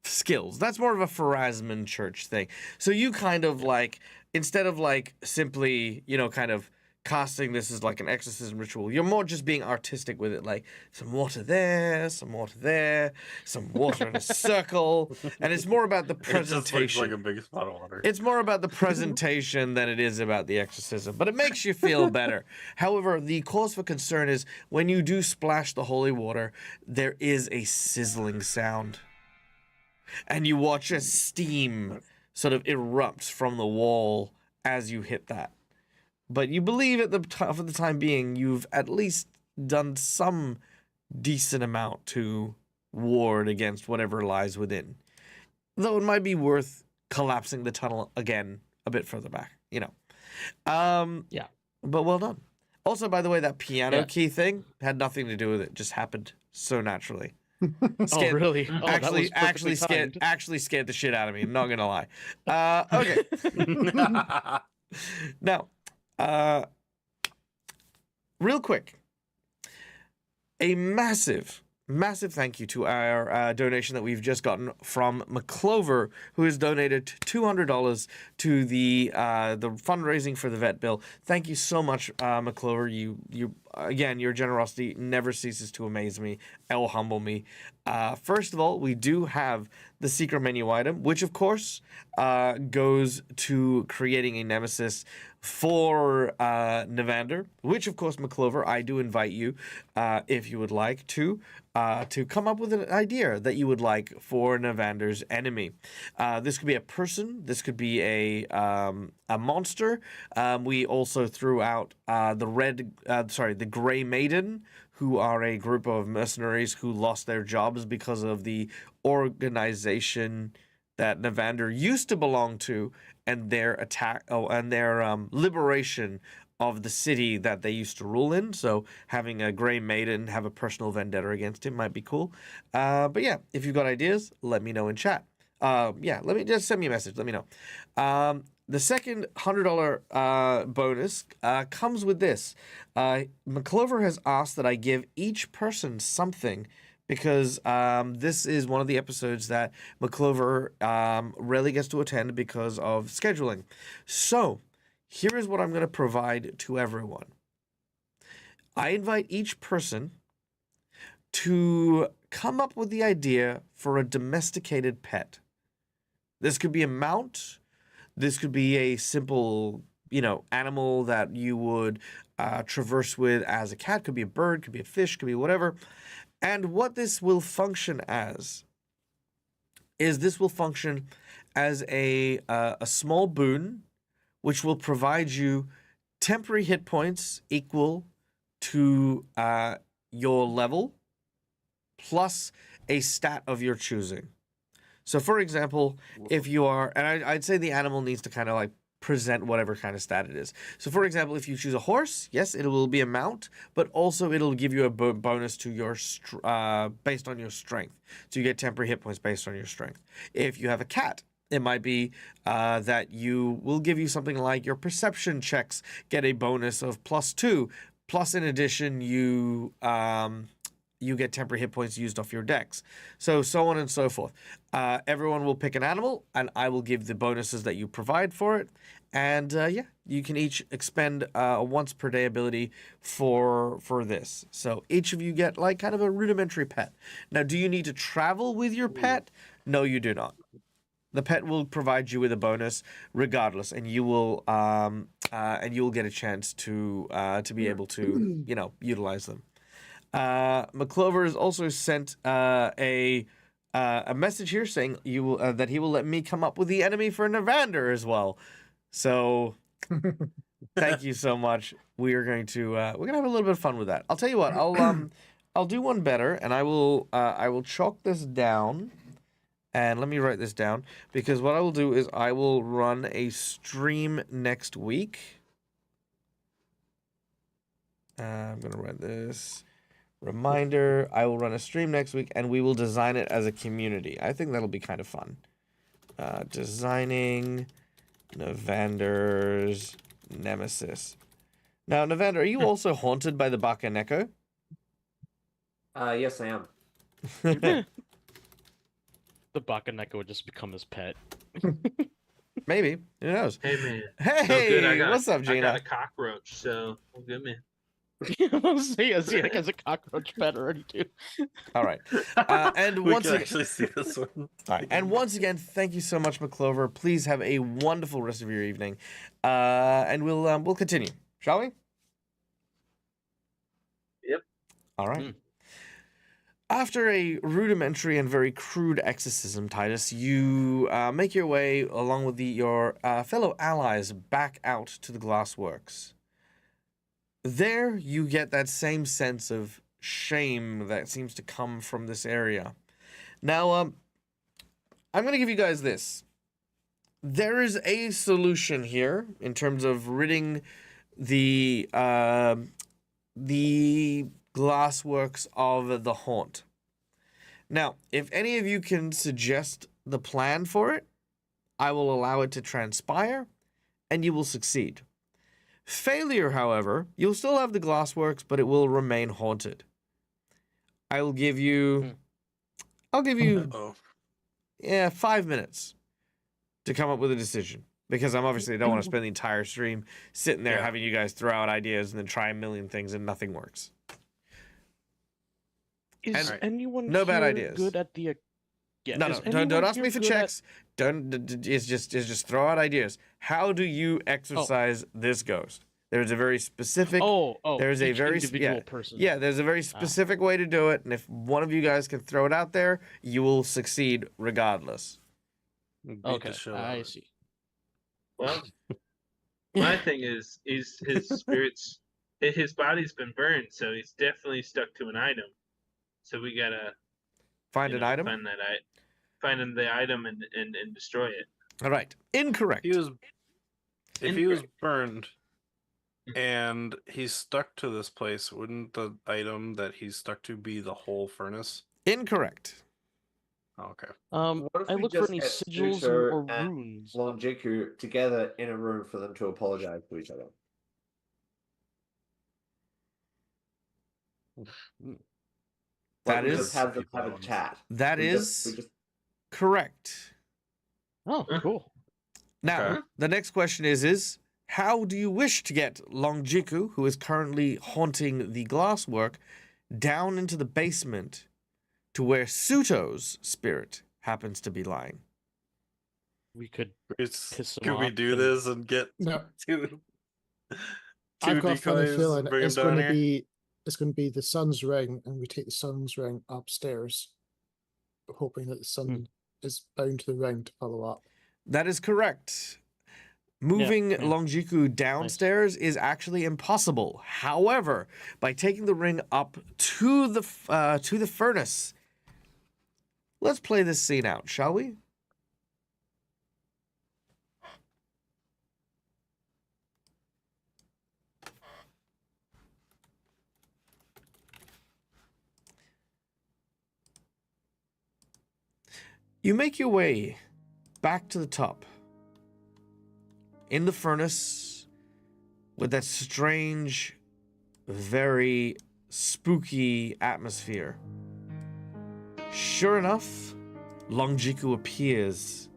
S1: skills. That's more of a Pharasman church thing. So you kind of like, instead of like simply, kind of casting this as like an exorcism ritual, you're more just being artistic with it, like some water there, some water there, some water in a circle, and it's more about the
S5: It just
S1: presentation.
S5: looks like a big spot of water.
S1: It's more about the presentation than it is about the exorcism, but it makes you feel better. However, the cause for concern is when you do splash the holy water, there is a sizzling sound. And you watch as steam sort of erupts from the wall as you hit that. But you believe for the time being, you've at least done some decent amount to ward against whatever lies within. Though it might be worth collapsing the tunnel again a bit further back,
S4: Yeah.
S1: But well done. Also, by the way, that piano
S4: Yeah.
S1: key thing had nothing to do with it. It just happened so naturally.
S4: Oh, really? Oh, that was perfectly timed.
S1: Actually scared the shit out of me. Not gonna lie. Okay. Now, real quick, a massive thank you to our donation that we've just gotten from McClover, who has donated $200 to the fundraising for the vet bill. Thank you so much, McClover. You again, your generosity never ceases to amaze me or humble me. First of all, we do have the secret menu item, which of course goes to creating a nemesis for Nevander, which of course, McClover, I do invite you, if you would like to come up with an idea that you would like for Nevander's enemy. This could be a person. This could be a monster. We also threw out the Grey Maiden, who are a group of mercenaries who lost their jobs because of the organization that Nevander used to belong to, and their liberation of the city that they used to rule in. So having a Grey Maiden have a personal vendetta against him might be cool. But yeah, if you've got ideas, let me know in chat. Let me just send me a message. Let me know. The second $100 bonus comes with this. McClover has asked that I give each person something, because this is one of the episodes that McClover rarely gets to attend because of scheduling. So here is what I'm going to provide to everyone. I invite each person to come up with the idea for a domesticated pet. This could be a mount. This could be a simple, animal that you would traverse with as a cat. Could be a bird, could be a fish, could be whatever. And what this will function as is this will function as a small boon, which will provide you temporary hit points equal to your level, plus a stat of your choosing. So, for example, if you are, and I'd say the animal needs to kind of like present whatever kind of stat it is. So, for example, if you choose a horse, yes, it will be a mount, but also it'll give you a bonus to your based on your strength. So you get temporary hit points based on your strength. If you have a cat, it might be that you will give you something like your perception checks get a bonus of +2, plus in addition you get temporary hit points used off your dex. So on and so forth. Everyone will pick an animal, and I will give the bonuses that you provide for it. And you can each expend a once per day ability for this. So each of you get like kind of a rudimentary pet. Now, do you need to travel with your pet? No, you do not. The pet will provide you with a bonus regardless, and you will get a chance to be able to utilize them. McClover has also sent a message here saying that he will let me come up with the enemy for Nevander as well. So thank you so much. We're gonna have a little bit of fun with that. I'll tell you what. I'll do one better, and I will chalk this down. And let me write this down, because what I will do is I will run a stream next week. I'm gonna write this. Reminder, I will run a stream next week, and we will design it as a community. I think that'll be kind of fun. Designing Nevander's Nemesis. Now, Nevander, are you also haunted by the Baka Neko?
S6: Yes, I am.
S4: The Bakaneka would just become his pet.
S1: Maybe. Who knows?
S3: Hey man.
S1: Hey,
S3: So good,
S1: what's up,
S3: I
S1: Gina?
S3: got a cockroach, so I'm good, man.
S4: See, has a cockroach pet already too.
S1: All right. And
S5: We
S1: once
S5: can
S1: again,
S5: actually see this one.
S1: all right. And once again, thank you so much, McClover. Please have a wonderful rest of your evening. And we'll continue, shall we?
S3: Yep.
S1: All right. After a rudimentary and very crude exorcism, Titus, you make your way along with your fellow allies back out to the glassworks. There, you get that same sense of shame that seems to come from this area. Now, I'm going to give you guys this. There is a solution here in terms of ridding the glassworks of the haunt. Now, if any of you can suggest the plan for it, I will allow it to transpire, and you will succeed. Failure, however, you'll still have the glassworks, but it will remain haunted. I'll give you 5 minutes to come up with a decision. Because I'm obviously don't want to spend the entire stream sitting there
S5: Yeah.
S1: having you guys throw out ideas and then try a million things and nothing works.
S4: Is
S5: Alright.
S4: anyone
S1: No bad
S4: here
S1: ideas.
S4: good at the? Yeah.
S1: No,
S4: is
S1: don't
S4: anyone
S1: ask
S4: here
S1: me for
S4: good at-
S1: checks. It's just throw out ideas. How do you exercise this ghost? There's a very specific. there's a
S4: each
S1: very
S4: individual person.
S1: Yeah, there's a very specific way to do it, and if one of you guys can throw it out there, you will succeed regardless.
S5: Beat
S4: Okay,
S5: the shit out
S4: I
S5: of it.
S4: see.
S3: Well, my thing is his spirits, his body's been burned, so he's definitely stuck to an item. So we gotta
S1: Find an item.
S3: find the item and destroy it.
S1: All right, incorrect.
S5: If he was burned and he's stuck to this place, wouldn't the item that he's stuck to be the whole furnace?
S1: Incorrect.
S5: Oh, okay.
S6: What if
S4: I
S6: we
S4: look for
S6: just
S4: any
S6: get
S4: sigils
S6: Suto
S4: or
S6: and
S4: runes.
S6: Longiku together in a room for them to apologize to each other?
S1: That
S6: we
S1: is-
S6: just have them
S5: People
S6: have a
S5: on this.
S6: chat.
S1: That
S6: We
S1: is
S6: just
S1: correct.
S4: Oh, cool.
S1: Now,
S3: Okay.
S1: the next question is how do you wish to get Longjiku, who is currently haunting the glasswork, down into the basement to where Suto's spirit happens to be lying?
S4: We could
S5: It's,
S4: Piss him
S5: could we
S4: off
S5: do
S4: and-
S5: this and get
S2: No,
S5: two
S2: I've got a funny
S5: decoys
S2: feeling
S5: and bring
S2: it's
S5: them
S2: going
S5: down
S2: to
S5: here?
S2: it's going to be the sun's ring, and we take the sun's ring upstairs, hoping that the sun is bound to the ring to follow up.
S1: That is correct. Moving
S4: yeah.
S1: Longjiku downstairs is actually impossible. However, by taking the ring up to the furnace, let's play this scene out, shall we? You make your way back to the top. In the furnace, with that strange, very spooky atmosphere. Sure enough, Longjiku appears.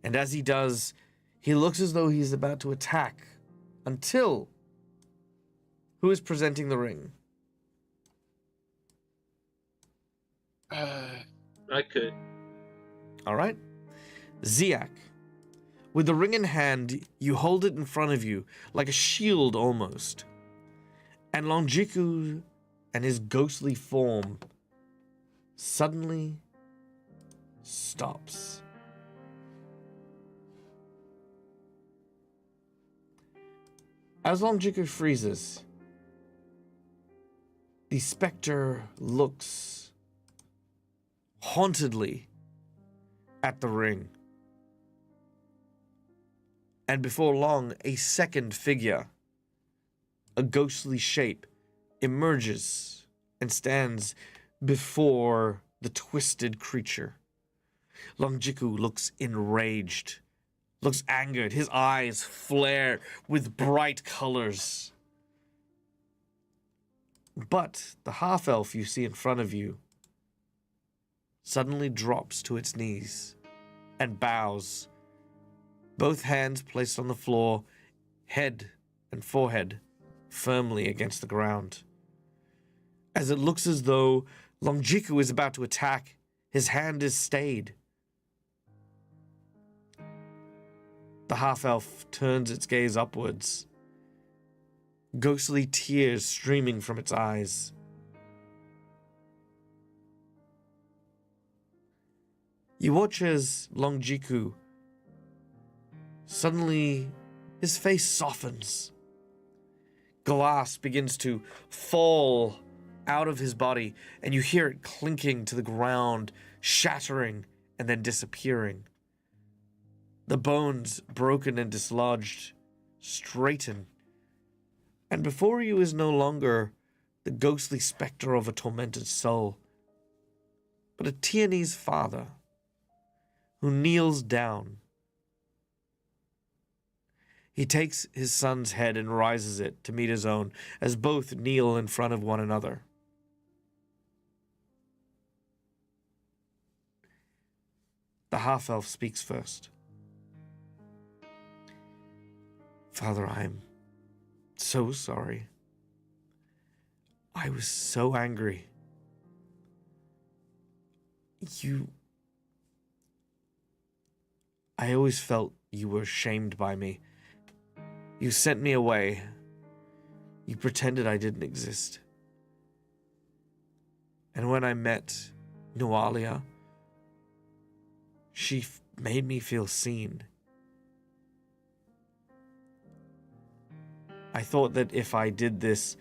S1: And as he does, he looks as though he's about to attack. Until... Who is presenting the ring?
S3: I could.
S1: All right. Ziak. With the ring in hand, you hold it in front of you, like a shield almost. And Longjiku and his ghostly form suddenly stops. As Longjiku freezes, the specter looks hauntedly at the ring. And before long, a second figure, a ghostly shape, emerges and stands before the twisted creature. Longjiku looks enraged, looks angered. His eyes flare with bright colors. But the half-elf you see in front of you suddenly drops to its knees and bows, both hands placed on the floor, head and forehead firmly against the ground. As it looks as though Longjiku is about to attack, his hand is stayed. The half-elf turns its gaze upwards, ghostly tears streaming from its eyes. You watch as Longjiku suddenly his face softens. Glass begins to fall out of his body, and you hear it clinking to the ground, shattering and then disappearing. The bones, broken and dislodged, straighten, and before you is no longer the ghostly specter of a tormented soul, but a Tianese father who kneels down. He takes his son's head and rises it to meet his own, as both kneel in front of one another. The half-elf speaks first. Father, I'm so sorry. I was so angry. I always felt you were shamed by me. You sent me away. You pretended I didn't exist. And when I met Noalia, she made me feel seen. I thought that if I did this,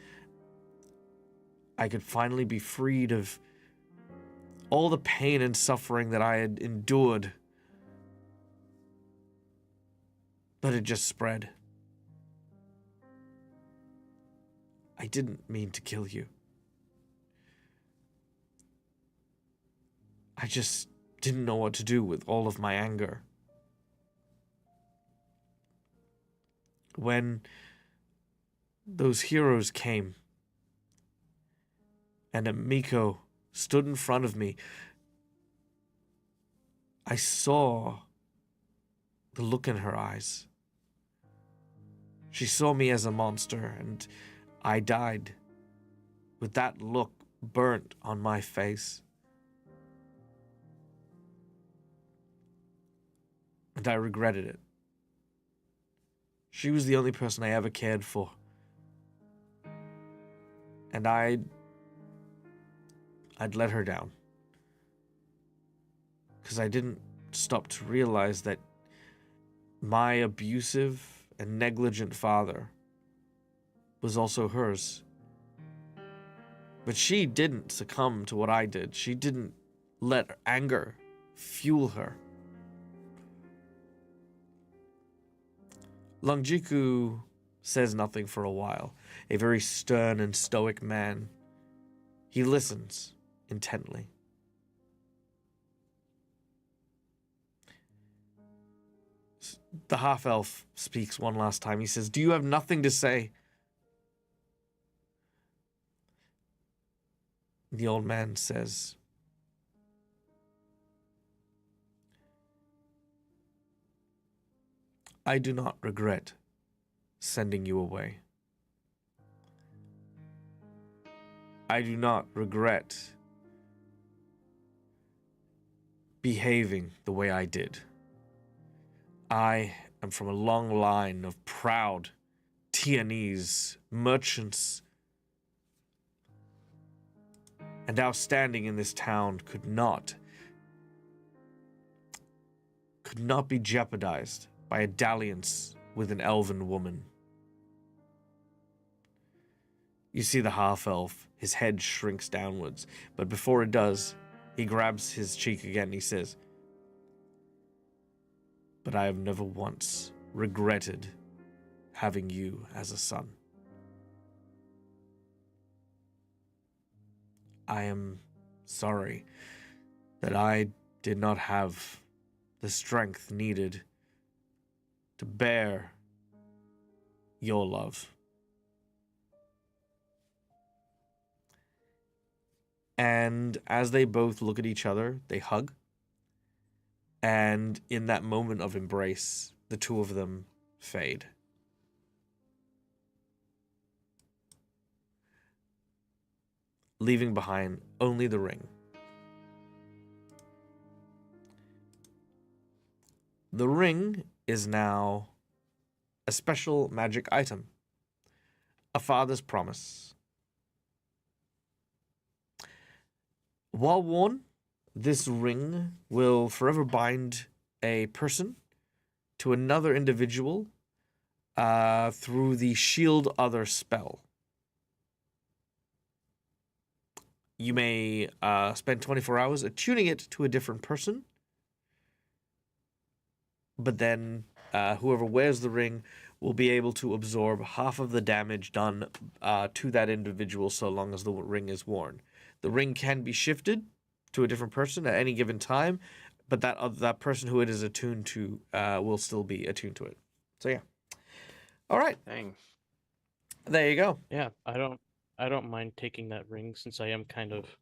S1: I could finally be freed of all the pain and suffering that I had endured. But it just spread. I didn't mean to kill you. I just didn't know what to do with all of my anger. When those heroes came and Amiko stood in front of me, I saw the look in her eyes. She saw me as a monster, and I died with that look burnt on my face. And I regretted it. She was the only person I ever cared for. And I'd let her down. Because I didn't stop to realize that my abusive and negligent father was also hers. But she didn't succumb to what I did. She didn't let anger fuel her. Longjiku says nothing for a while, a very stern and stoic man. He listens intently. The half-elf speaks one last time. He says, "Do you have nothing to say?" The old man says, "I do not regret sending you away. I do not regret behaving the way I did. I am from a long line of proud Tianese merchants, and our standing in this town could not be jeopardized by a dalliance with an elven woman." You see the half-elf, his head shrinks downwards, but before it does, he grabs his cheek again and he says, "But I have never once regretted having you as a son. I am sorry that I did not have the strength needed to bear your love." And as they both look at each other, they hug. And in that moment of embrace, the two of them fade. Leaving behind only the ring. The ring is now a special magic item. A father's promise. While worn, this ring will forever bind a person to another individual through the Shield Other spell. You may spend 24 hours attuning it to a different person, but then whoever wears the ring will be able to absorb half of the damage done to that individual so long as the ring is worn. The ring can be shifted to a different person at any given time, but that person who it is attuned to will still be attuned to it. So yeah. All right.
S5: Dang.
S1: There you go.
S4: Yeah, I don't mind taking that ring since I am kind of,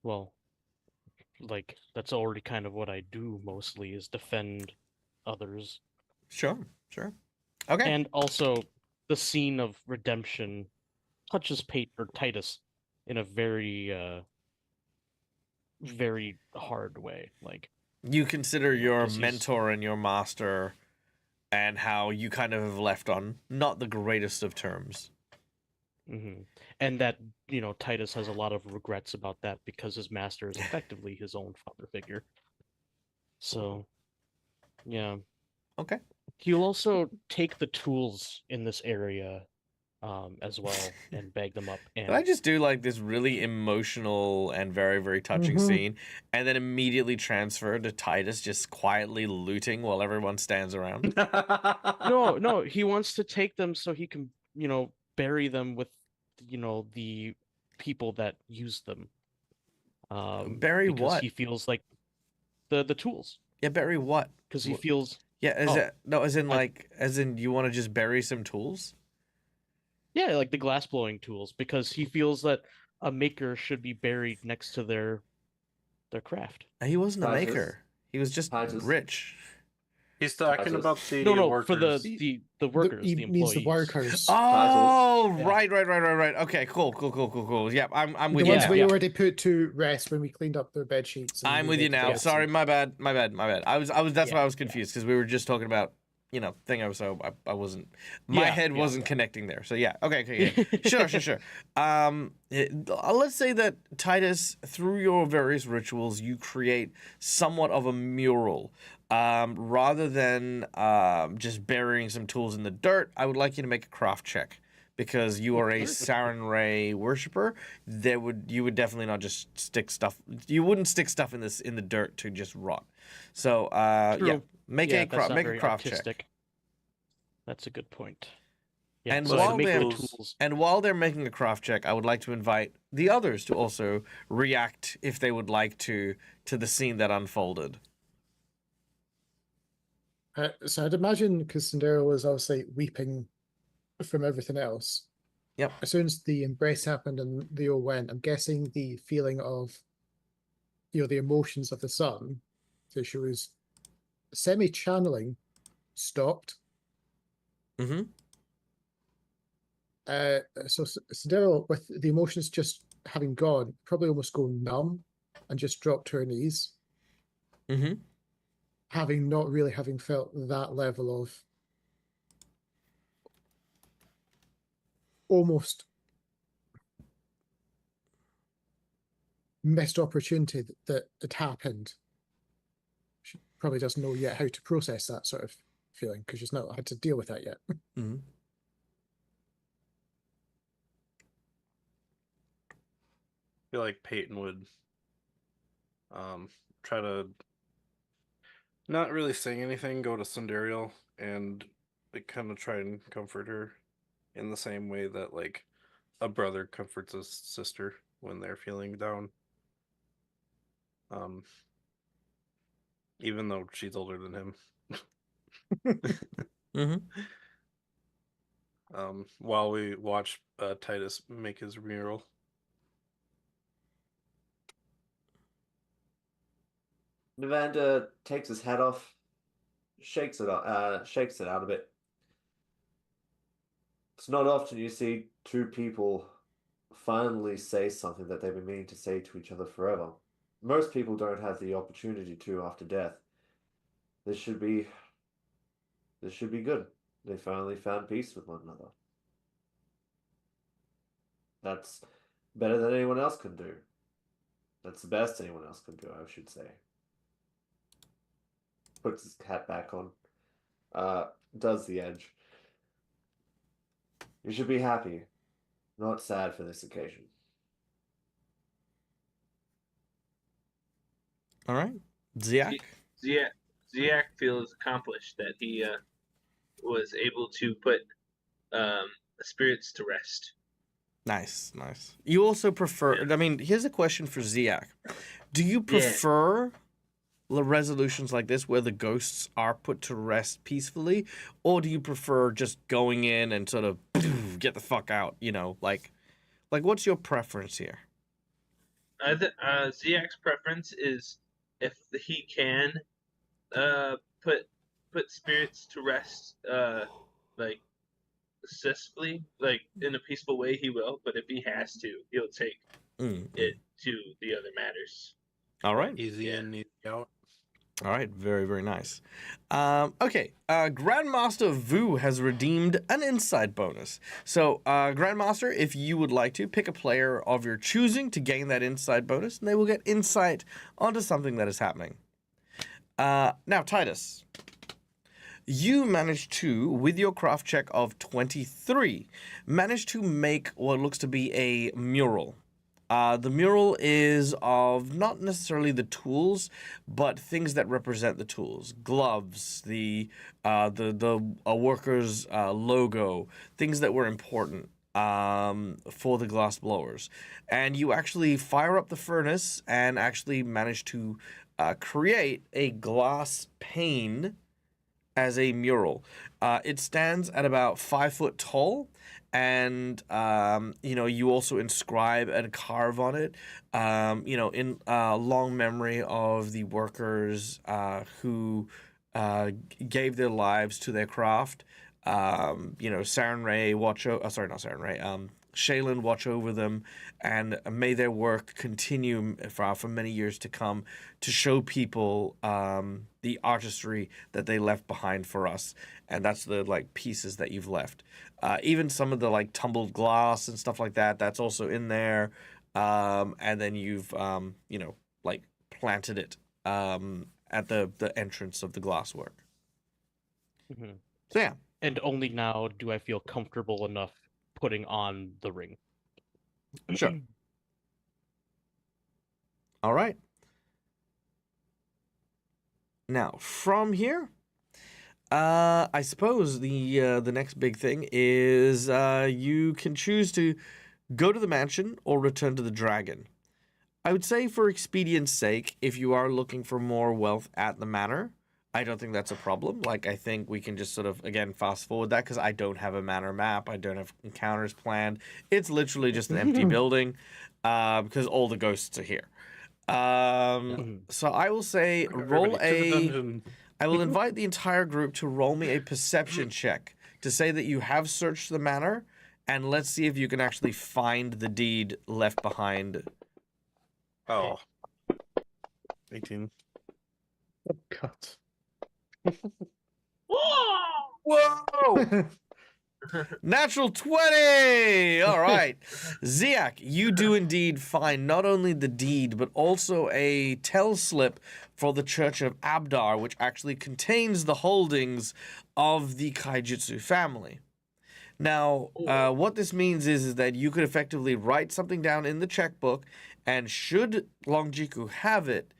S4: well, like that's already kind of what I do mostly is defend others.
S1: Sure. Okay.
S4: And also, the scene of redemption touches Titus in a very hard way. Like,
S1: You consider your
S4: 'cause he's-
S1: mentor and your master, and how you kind of have left on not the greatest of terms.
S4: and that Titus has a lot of regrets about that because his master is effectively his own father figure. So, yeah.
S1: Okay.
S4: He'll also take the tools in this area as well and bag them up.
S1: Can I
S4: And
S1: just do like this really emotional and very, very touching scene, and then immediately transfer to Titus just quietly looting while everyone stands around?
S4: no, he wants to take them so he can, bury them with, the people that use them.
S1: Bury
S4: Because
S1: what?
S4: he feels like the tools.
S1: Yeah, bury what?
S4: Because he feels
S1: Yeah, as in
S4: I-
S1: you want to just bury some tools?
S4: yeah, like the glass blowing tools. Because he feels that a maker should be buried next to their craft.
S1: He wasn't a
S6: Titus.
S1: maker. He was just
S6: Titus.
S1: rich.
S5: He's talking
S6: Titus.
S5: about the
S4: No,
S5: workers.
S4: for the workers,
S2: He
S4: the
S2: means
S4: employees.
S2: the workers.
S1: Oh,
S6: Yeah.
S1: right. Okay, cool. Yeah, I'm with
S2: The
S1: you
S2: ones
S1: now.
S2: we
S4: yeah.
S2: already put to rest when we cleaned up their bed sheets. and
S1: I'm
S2: we
S1: with you
S2: made
S1: now.
S2: beds.
S1: Sorry, my bad. I was that's why I was
S4: Yeah.
S1: confused because we were just talking about thing. So I wasn't. My
S4: Yeah,
S1: head
S4: yeah,
S1: wasn't
S4: yeah.
S1: connecting there. So yeah. Okay. Sure. Let's say that Titus, through your various rituals, you create somewhat of a mural. Rather than just burying some tools in the dirt, I would like you to make a craft check. Because you are a Sarenrae worshiper, you would definitely not just stick stuff. You wouldn't stick stuff in the dirt to just rot. So yeah,
S4: True.
S1: make
S4: Yeah,
S1: a
S4: that's not
S1: make a
S4: very
S1: craft
S4: artistic.
S1: check.
S4: That's a good point. Yeah,
S1: And
S4: so
S1: while
S4: to make
S1: they're
S4: the tools,
S1: while they're making a craft check, I would like to invite the others to also react if they would like to the scene that unfolded.
S2: So I'd imagine because Sindero was obviously weeping from everything else.
S1: Yep.
S2: As soon as the embrace happened and they all went, I'm guessing the feeling of, the emotions of the son, so she was semi-channeling, stopped.
S1: Mm-hmm.
S2: So Sindero, with the emotions just having gone, probably almost go numb and just drop to her knees,
S1: Mm-hmm.
S2: not really having felt that level of almost missed opportunity that had happened. She probably doesn't know yet how to process that sort of feeling because she's not had to deal with that yet.
S1: Mm-hmm.
S5: I feel like Peyton would try to not really saying anything, go to Sundariel and like kind of try and comfort her in the same way that like a brother comforts his sister when they're feeling down. Even though she's older than him.
S1: Mm-hmm.
S5: While we watch Titus make his mural.
S6: Nevanda takes his hat off, shakes it out a bit. It's not often you see two people finally say something that they've been meaning to say to each other forever. Most people don't have the opportunity to after death. This should be good. They finally found peace with one another. That's better than anyone else can do. That's the best anyone else can do, I should say. Puts his hat back on. Does the edge. You should be happy, not sad for this occasion.
S1: All right, Ziak.
S3: Ziak feels accomplished that he was able to put spirits to rest.
S1: Nice. You also prefer.
S3: Yeah.
S1: I mean, here's a question for Ziak. Do you prefer the resolutions like this where the ghosts are put to rest peacefully, or do you prefer just going in and sort of get the fuck out? Like what's your preference here?
S3: Ziak's preference is if he can put spirits to rest like successfully, like in a peaceful way, he will. But if he has to, he'll take it to the other matters.
S1: All right.
S5: Easy in, easy out.
S1: All right, very, very nice. Okay, Grandmaster Vu has redeemed an insight bonus. So, Grandmaster, if you would like to, pick a player of your choosing to gain that insight bonus, and they will get insight onto something that is happening. Now, Titus, you managed to, with your craft check of 23, manage to make what looks to be a mural. The mural is of not necessarily the tools, but things that represent the tools. Gloves, the worker's logo, things that were important for the glass blowers. And you actually fire up the furnace and actually manage to create a glass pane as a mural. It stands at about 5 foot tall. And, you also inscribe and carve on it, in long memory of the workers who gave their lives to their craft. Saren Ray, Shaylin watch over them, and may their work continue for many years to come to show people the artistry that they left behind for us. And that's the pieces that you've left. Even some of the tumbled glass and stuff like that, that's also in there. And then you've planted it at the entrance of the glasswork.
S4: Mm-hmm.
S1: So yeah.
S4: And only now do I feel comfortable enough putting on the ring.
S1: Sure. All right. Now, from here, I suppose the next big thing is you can choose to go to the mansion or return to the dragon. I would say for expedience sake, if you are looking for more wealth at the manor, I don't think that's a problem. I think we can just sort of, again, fast forward that because I don't have a manor map. I don't have encounters planned. It's literally just an empty building because all the ghosts are here. So I will say roll I will invite the entire group to roll me a perception check to say that you have searched the manor, and let's see if you can actually find the deed left behind.
S5: Oh. 18.
S2: Oh, God.
S5: Whoa!
S1: Natural 20! All right. Ziak, you do indeed find not only the deed, but also a tell slip for the Church of Abdar, which actually contains the holdings of the Kaijutsu family. Now, what this means is that you could effectively write something down in the checkbook, and should Longjiku have it,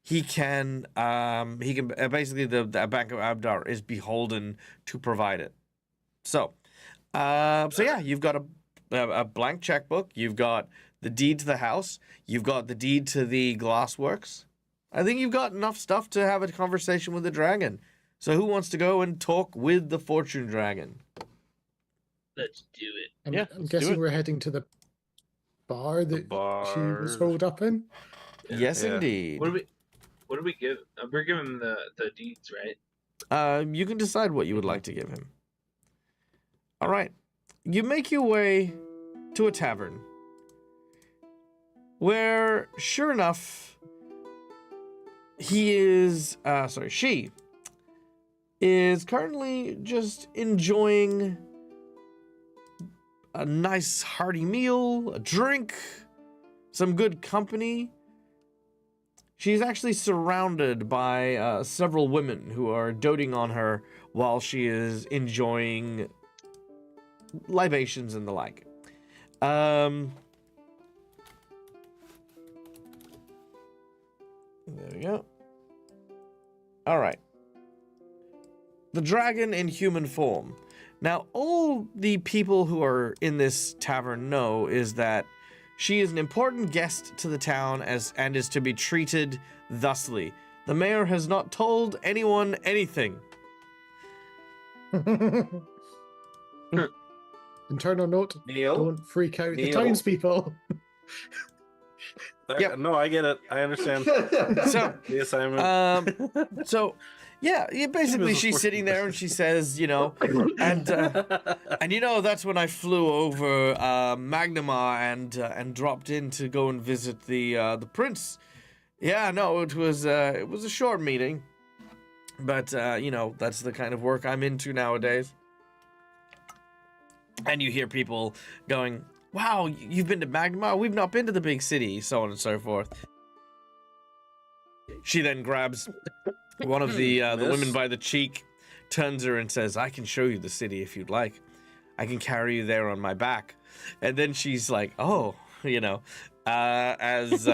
S1: he can basically the Bank of Abdar is beholden to provide it. So yeah, you've got a blank checkbook. You've got the deed to the house. You've got the deed to the glassworks. I think you've got enough stuff to have a conversation with the dragon. So who wants to go and talk with the fortune dragon?
S3: Let's do it.
S2: I'm
S4: let's do
S2: guessing
S4: it.
S2: we're heading to the bar that she was holed up in.
S1: Yes,
S5: Yeah.
S1: indeed.
S3: What do we give? We're giving the deeds, right?
S1: You can decide what you would like to give him. All right. You make your way to a tavern where, sure enough, she is currently just enjoying a nice hearty meal, a drink, some good company. She's actually surrounded by several women who are doting on her while she is enjoying libations and the like. There we go. All right. The dragon in human form. Now, all the people who are in this tavern know is that she is an important guest to the town and is to be treated thusly. The mayor has not told anyone anything.
S2: Internal note:
S6: Neil?
S2: don't freak out the
S6: Neil?
S2: townspeople.
S1: Yep.
S5: No, I get it. I understand
S1: So,
S5: the assignment.
S1: so Yeah, basically
S5: was
S1: she's
S5: forced
S1: sitting there and she says, you know, and you know that's when I flew over Magnamar and dropped in to go and visit the prince. Yeah, no, it was a short meeting, but you know that's the kind of work I'm into nowadays. And you hear people going, "Wow, you've been to Magnamar? We've not been to the big city," so on and so forth. She then grabs one of the women
S5: Miss?
S1: by the cheek, turns her and says, "I can show you the city if you'd like. I can carry you there on my back." And then she's like, "Oh, you know," as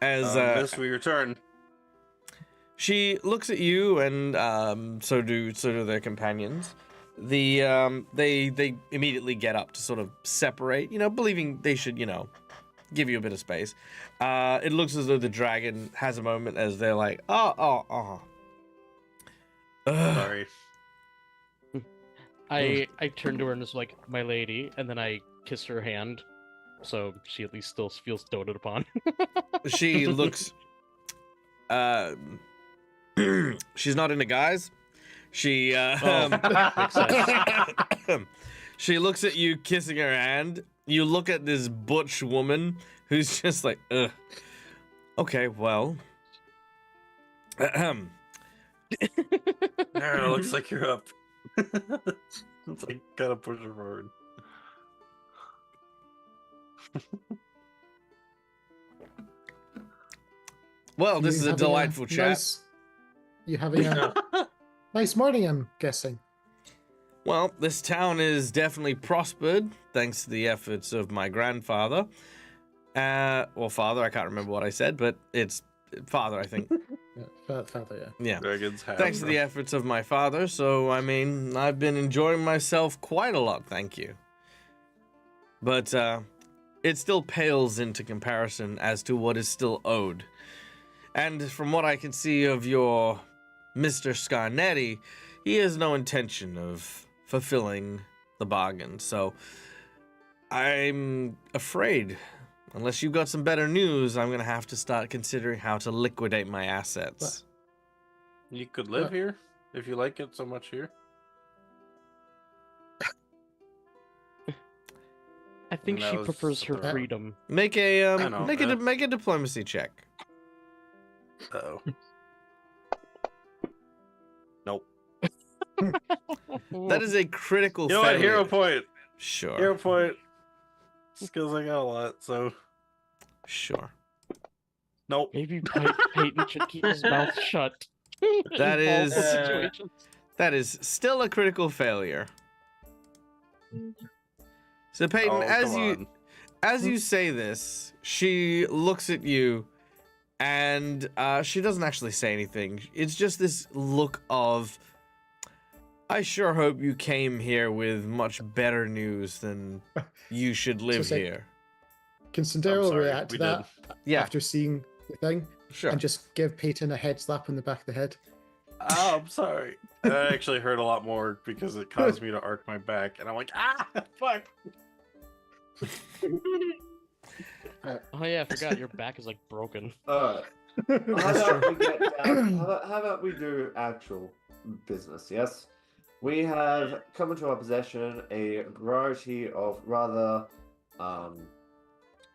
S5: Miss, we return.
S1: she looks at you, and so do their companions. They immediately get up to sort of separate, you know, believing they should, you know, give you a bit of space. It looks as though the dragon has a moment as they're like, Ugh.
S5: Sorry.
S4: I turn to her and is like, "My lady," and then I kiss her hand, so she at least still feels doted upon.
S1: She looks. She's not into guys. She
S4: Makes sense.
S1: she looks at you, kissing her hand. You look at this butch woman who's just like, ugh. Okay, well.
S5: It looks like you're up. It's like gotta push her forward.
S1: Well, this
S2: You
S1: is a
S2: having
S1: delightful chat.
S2: Nice, you having a nice morning, I'm guessing.
S1: Well, this town is definitely prospered thanks to the efforts of my grandfather. Well, father, I can't remember what I said, but it's father, I think.
S2: Father, yeah.
S1: Yeah.
S5: Dragons have.
S1: Thanks to the efforts of my father, so, I mean, I've been enjoying myself quite a lot, thank you. But, it still pales into comparison as to what is still owed. And from what I can see of your Mr. Scarnetti, he has no intention of fulfilling the bargain, so I'm afraid, unless you've got some better news, I'm going to have to start considering how to liquidate my assets.
S5: You could live here if you like it so much here.
S4: I think
S5: That
S4: she
S5: was
S4: prefers her
S5: something-
S4: freedom.
S1: Make a
S5: I know,
S1: make a diplomacy check.
S5: Uh-oh. Nope.
S1: That is a critical
S5: You know
S1: failure.
S5: what? Hero point.
S1: Sure.
S5: Hero point. Skills I got a lot, so
S1: Sure.
S5: nope.
S4: Maybe Peyton should keep his mouth shut.
S1: That
S4: in all
S1: is-
S4: situations.
S1: That is still a critical failure. So Peyton,
S5: Oh,
S1: as
S5: come
S1: you
S5: on.
S1: as you say this, she looks at you, and she doesn't actually say anything. It's just this look of, I sure hope you came here with much better news than you should live
S2: say-
S1: here.
S2: Can Sandero
S5: sorry,
S2: react to
S5: we
S2: that
S1: Yeah,
S2: after seeing the thing
S1: sure.
S2: and just give Peyton a head slap on the back of the head?
S5: Oh, I'm sorry. That actually hurt a lot more because it caused me to arc my back, and I'm like, fuck.
S4: Oh yeah, I forgot your back is like broken.
S6: How about we get down? How about we do actual business? Yes, we have come into our possession a variety of rather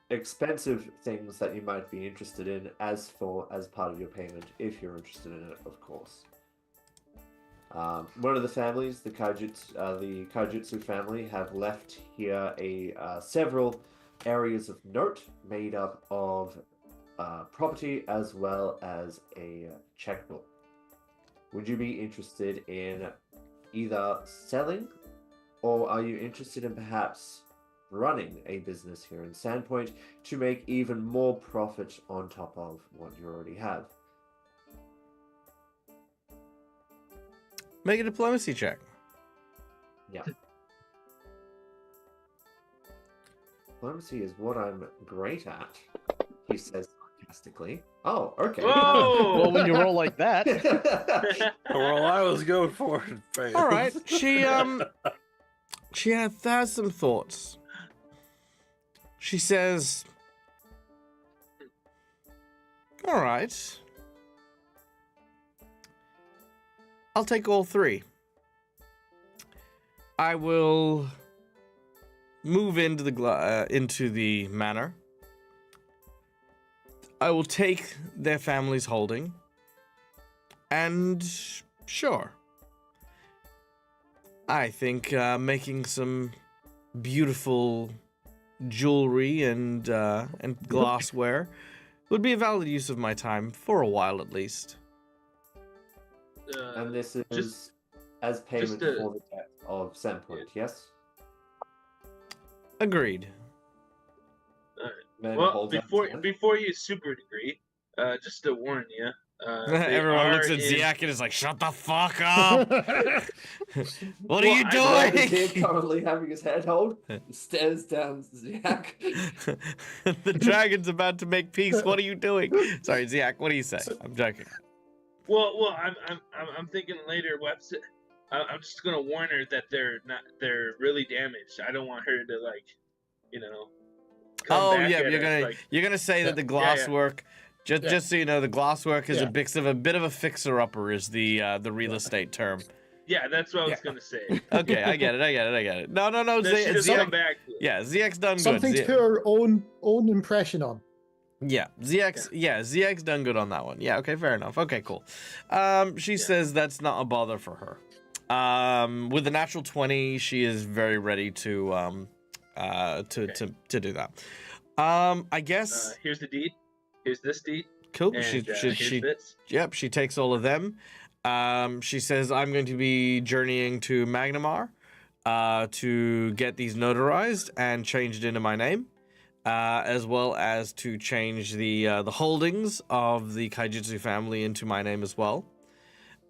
S6: expensive things that you might be interested in as part of your payment, if you're interested in it, of course. One of the families, the Kaijutsu family, have left here several areas of note made up of property as well as a checkbook. Would you be interested in either selling, or are you interested in perhaps running a business here in Sandpoint to make even more profit on top of what you already have?
S1: Make a diplomacy check.
S6: Yeah. Diplomacy is what I'm great at, he says sarcastically. Oh, okay.
S3: Whoa!
S4: Well, when you roll like that,
S5: Well, I was going for it. Faith.
S1: All right. She has some thoughts. She says, "All right. I'll take all three. I will move into the manor. I will take their family's holding. And sure. I think making some beautiful jewelry and glassware would be a valid use of my time for a while at least.
S6: And this is
S3: just-
S6: as payment
S3: just
S6: for the debt of Sandpoint, yes?
S1: Agreed.
S6: Man
S3: Well,
S6: holds out his
S3: before
S6: hand.
S3: before you super degree, just to warn you,
S1: Everyone looks at Ziak and is like, "Shut the fuck up! What are you
S6: Ziak is here
S1: doing?"
S6: currently having his head hold, stares down Ziak.
S1: The dragon's about to make peace. What are you doing? Sorry, Ziak. What do you say? I'm joking.
S3: Well, I'm thinking later. I'm just gonna warn her that they're really damaged. I don't want her to come
S1: Oh
S3: back
S1: yeah,
S3: at
S1: you're
S3: us,
S1: gonna say that the
S3: Yeah,
S1: glass
S3: yeah.
S1: work. Just so you know, the glass work is
S2: Yeah.
S1: a bit of a fixer upper. Is the real estate term.
S3: Yeah, that's what I was
S2: Yeah.
S3: gonna say.
S1: Okay, I get it. No.
S3: No, she doesn't come back.
S1: Yeah, ZX done good.
S2: Something to put our own impression on.
S1: Yeah, ZX done good on that one. Yeah, okay, fair enough. Okay, cool. She says that's not a bother for her. With the natural 20, she is very ready to do that. I guess
S3: Here's the deed. Here's this deed.
S1: cool.
S3: And,
S1: She
S3: here's this.
S1: Yep, she takes all of them. She says, I'm going to be journeying to Magnamar to get these notarized and changed into my name, as well as to change the holdings of the Kaijutsu family into my name as well.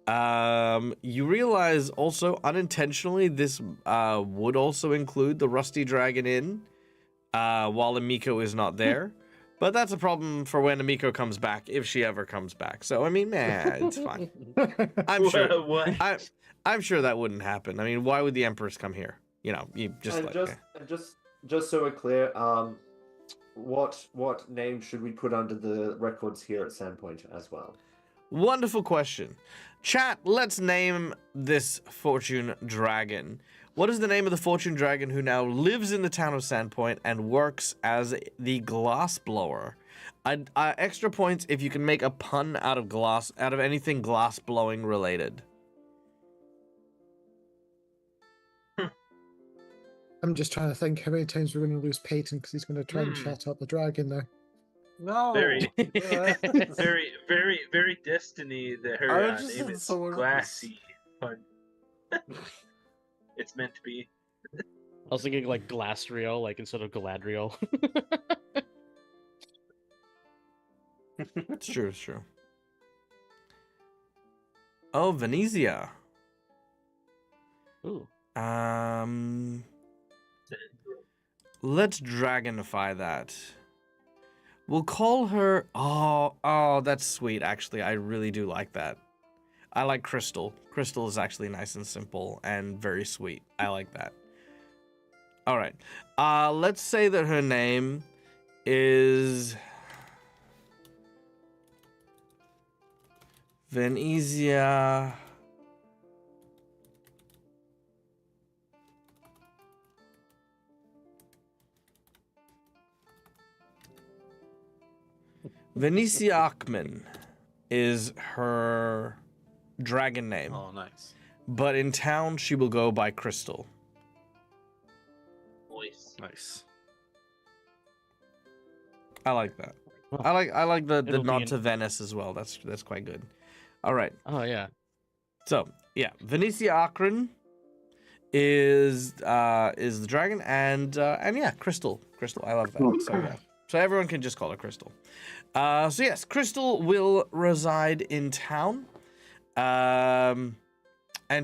S1: You realize also, unintentionally, this would also include the Rusty Dragon Inn, while Amiko is not there. But that's a problem for when Amiko comes back, if she ever comes back. So I mean, man, it's fine. I'm sure.
S3: What?
S1: I'm sure that wouldn't happen. I mean, why would the Empress come here? You know, you just
S6: And
S1: like.
S6: just so we're clear, what name should we put under the records here at Sandpoint as well?
S1: Wonderful question. Chat, let's name this fortune dragon. What is the name of the fortune dragon who now lives in the town of Sandpoint and works as the glass blower? Extra points if you can make a pun out of anything glass blowing related.
S2: I'm just trying to think how many times we're going to lose Peyton because he's going to try and chat up the dragon now.
S5: No.
S3: Very, very Destiny that
S5: I
S3: her
S5: just
S3: name
S5: said
S3: is
S5: someone else.
S3: Glassy. Fun. It's meant to be.
S4: I was thinking like Glastriel, like instead of Galadriel.
S1: It's true, it's true. Oh, Venezia.
S4: Ooh.
S1: Let's dragonify that. We'll call her. Oh, that's sweet. Actually, I really do like that. I like Crystal. Crystal is actually nice and simple and very sweet. I like that. All right. Let's say that her name is Venezia. Venezia Achman is her dragon name.
S5: Oh, nice.
S1: But in town, she will go by Crystal.
S3: Voice.
S5: Nice.
S1: I like that. I like the
S4: It'll be
S1: nod
S4: in-
S1: to Venice as well. That's quite good. All right.
S4: Oh yeah.
S1: So yeah, Venezia Akron is the dragon, and yeah, Crystal. I love that. So yeah. So everyone can just call her Crystal. So yes, Crystal will reside in town. And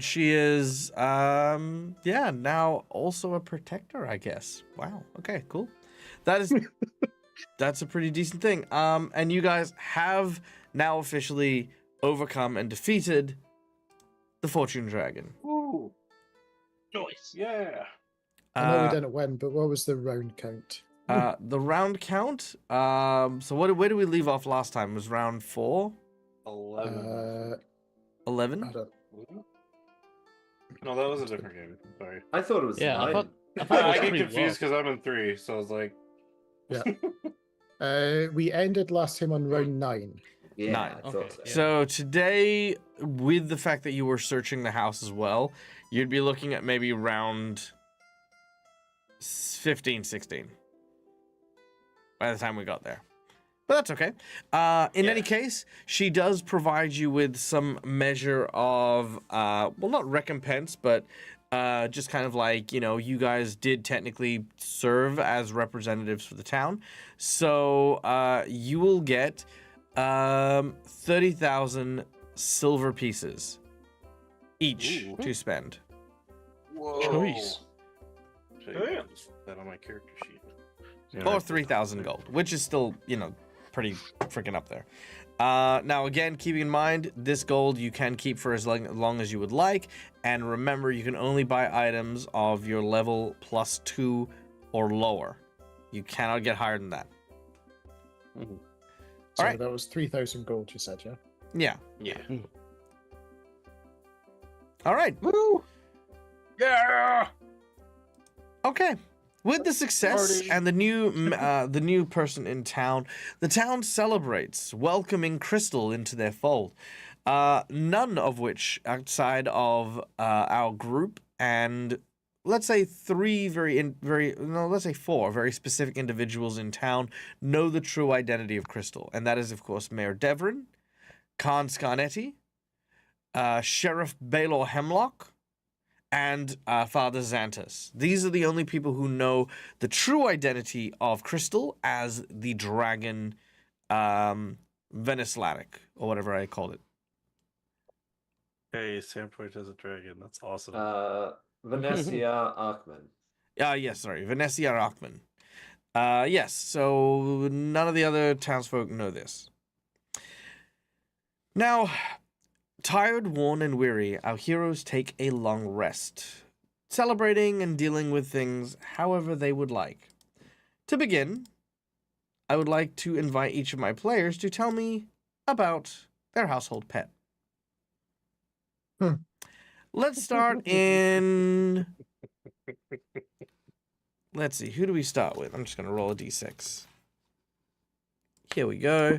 S1: she is now also a protector, I guess. Wow. Okay, cool. That's a pretty decent thing. And you guys have now officially overcome and defeated the Fortune Dragon.
S5: Ooh.
S3: Choice.
S5: Yeah.
S2: I know we didn't win, but what was the round count?
S1: The round count. So where did we leave off last time? Was round 4?
S5: 11.
S1: 11?
S2: I don't.
S5: No, that was a different game. Sorry.
S6: I thought it was
S4: Yeah,
S6: 9.
S4: I thought it was
S5: I get
S4: pretty
S5: confused
S4: low.
S5: because I'm in 3, so I was like,
S2: We ended last time on round 9.
S6: Yeah,
S1: 9.
S6: I thought
S4: Okay,
S6: so.
S4: yeah.
S1: So today, with the fact that you were searching the house as well, you'd be looking at maybe round 15, 16 by the time we got there. But that's okay. In any case, she does provide you with some measure of, well, not recompense, but just kind of like, you know, you guys did technically serve as representatives for the town. So you will get 30,000 silver pieces each
S5: Ooh.
S1: to spend.
S5: whoa.
S4: Choice.
S5: Should
S3: Oh, yeah.
S5: I use that on my character sheet? Yeah,
S1: Or
S5: I-
S1: 3,000 gold, which is still, you know, pretty freaking up there. Now, again, keeping in mind, this gold you can keep for as long as you would like. And remember, you can only buy items of your level +2 or lower. You cannot get higher than that.
S2: So
S1: Alright.
S2: that was 3,000 gold, you said, yeah?
S1: Yeah.
S5: Yeah.
S1: All right.
S5: Woo! Yeah!
S1: Okay. With the success
S5: Party.
S1: and the new person in town, the town celebrates welcoming Crystal into their fold. None of which, outside of our group and let's say let's say 4 very specific individuals in town know the true identity of Crystal, and that is, of course, Mayor Devrin, Khan Scarnetti, Sheriff Baylor Hemlock, and Father Xantus. These are the only people who know the true identity of Crystal as the dragon Venislatic, or whatever I called it.
S5: Hey, Sandpoint has a dragon. That's awesome.
S6: Venetia Arkman.
S1: Yes, sorry, Venesia Rockman. Yes, so none of the other townsfolk know this. Now, tired, worn, and weary, our heroes take a long rest, celebrating and dealing with things however they would like. To begin, I would like to invite each of my players to tell me about their household pet. Let's start in... Let's see, who do we start with? I'm just going to roll a d6. Here we go.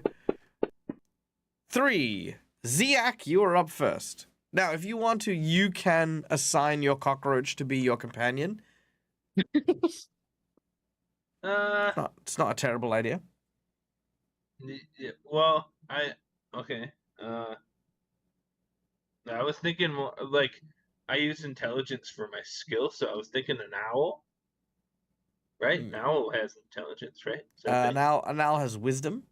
S1: 3. Ziak, you are up first. Now, if you want to, you can assign your cockroach to be your companion. It's not a terrible idea.
S3: Yeah, well, okay. I was thinking more like I use intelligence for my skill, so I was thinking an owl. Right? An owl has intelligence, right?
S1: An owl has wisdom.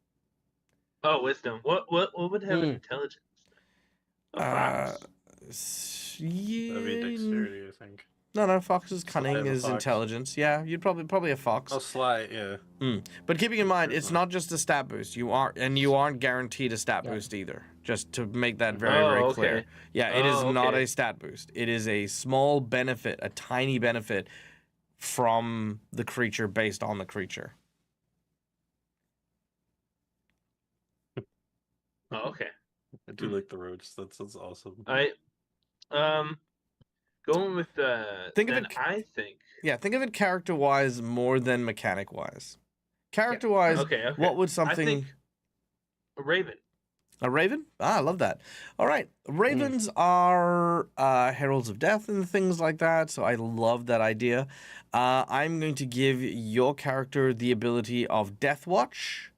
S3: Oh, wisdom. What would have an intelligence? A fox.
S5: That'd be dexterity, I think.
S1: No, fox's cunning
S5: Sly of a
S1: is
S5: fox.
S1: intelligence. Yeah, you'd probably a fox.
S5: Oh, sly, yeah.
S1: But keeping in mind, it's not just a stat boost. You aren't guaranteed a stat boost either. Just to make that very clear.
S3: Okay.
S1: Yeah, it is not
S3: okay.
S1: a stat boost. It is a small benefit, a tiny benefit from the creature based on the creature.
S3: Oh, okay.
S5: I do like the roach. That's awesome.
S3: Going with
S1: Think of
S3: then
S1: it-
S3: I think.
S1: Yeah, think of it character-wise more than mechanic-wise. Character-wise,
S3: Okay.
S1: what would
S3: I
S1: something...
S3: think a raven.
S1: A raven? I love that. All right. Ravens are heralds of death and things like that, so I love that idea. I'm going to give your character the ability of Death Watch.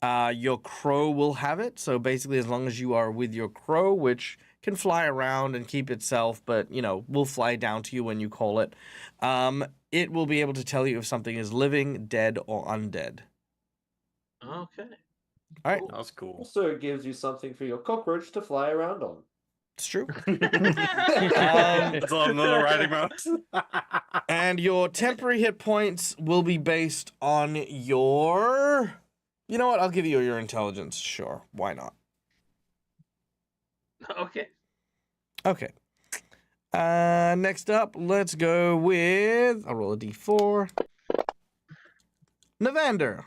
S1: Your crow will have it, so basically as long as you are with your crow, which can fly around and keep itself, but, you know, will fly down to you when you call it, it will be able to tell you if something is living, dead, or undead.
S3: Okay.
S1: All right.
S5: That's cool.
S6: Also, it gives you something for your cockroach to fly around on.
S1: It's true.
S5: It's on the riding mouse.
S1: And your temporary hit points will be based on your... You know what? I'll give you your intelligence. Sure. Why not?
S3: Okay.
S1: Okay. Next up, let's go with... I'll roll a d4. Navander.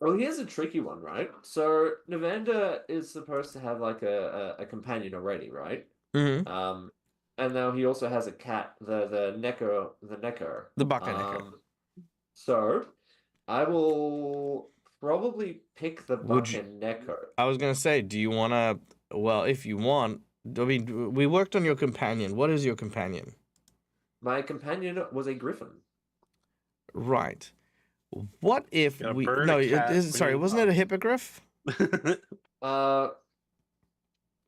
S6: Well, here's a tricky one, right? So Navander is supposed to have like a companion already, right?
S1: Mm-hmm.
S6: And now he also has a cat, the Neko, the Neko.
S1: The Baka Neko.
S6: So I will probably pick the
S1: Would you-
S6: Baka Neko.
S1: I was gonna say, do you wanna? Well, if you want, I mean, we worked on your companion. What is your companion?
S6: My companion was a griffin.
S1: Right. What if
S5: Got a
S1: we?
S5: bird,
S1: No,
S5: a cat,
S1: sorry,
S5: green
S1: wasn't it a
S5: fox.
S1: hippogriff?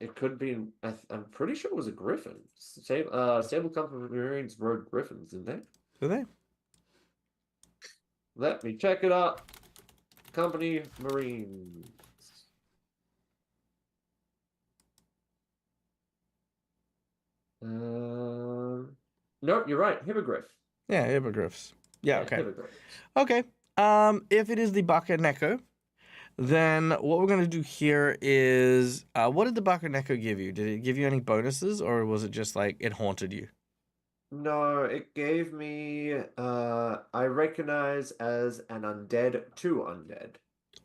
S6: It could be. I'm pretty sure it was a griffin. Stable Company Marines rode griffins, didn't they?
S1: Do they?
S6: Let me check it out. Company Marines. Nope, you're right. Hippogriff.
S1: Yeah, hippogriffs. Yeah. Okay.
S6: Hippogriff.
S1: Okay. If it is the Baka Neko, then what we're gonna do here is, what did the Baka Neko give you? Did it give you any bonuses, or was it just like it haunted you?
S6: No, it gave me. I recognize as an undead to undead.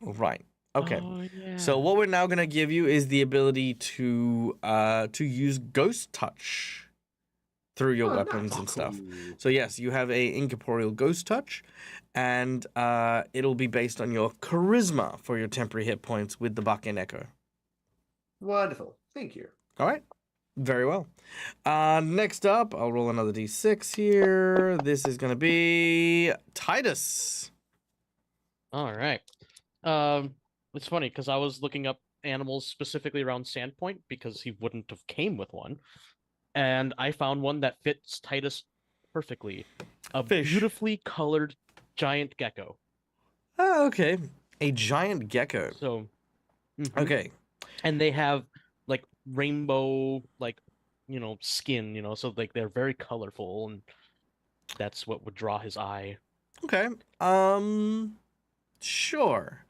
S1: Right. Okay.
S4: Oh, yeah.
S1: So what we're now gonna give you is the ability to use Ghost Touch through your
S6: Oh,
S1: weapons
S6: nice.
S1: and stuff.
S6: Ooh.
S1: So yes, you have a incorporeal Ghost Touch, and it'll be based on your charisma for your temporary hit points with the Baka Neko.
S6: Wonderful. Thank you.
S1: All right. Very well. Next up, I'll roll another d6 here. This is going to be Titus.
S4: All right. It's funny because I was looking up animals specifically around Sandpoint because he wouldn't have came with one, and I found one that fits Titus perfectly. A
S1: Fish.
S4: beautifully colored giant gecko.
S1: Oh, okay. A giant gecko.
S4: So,
S1: Okay.
S4: and they have like rainbow, like skin. So like they're very colorful, and that's what would draw his eye.
S1: Okay. Sure.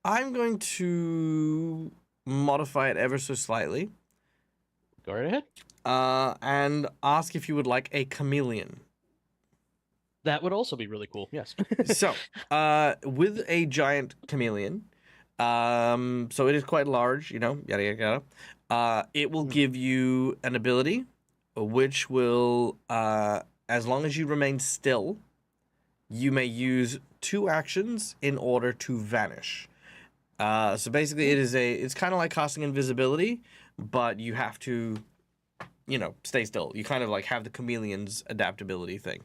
S1: I'm going to modify it ever so slightly.
S4: Go right ahead.
S1: And ask if you would like a chameleon.
S4: That would also be really cool. Yes.
S1: So, with a giant chameleon, so it is quite large, yada yada yada. It will give you an ability, which will, as long as you remain still, you may use 2 actions in order to vanish. So basically, it's kind of like casting invisibility, but you have to, stay still. You kind of like have the chameleon's adaptability thing.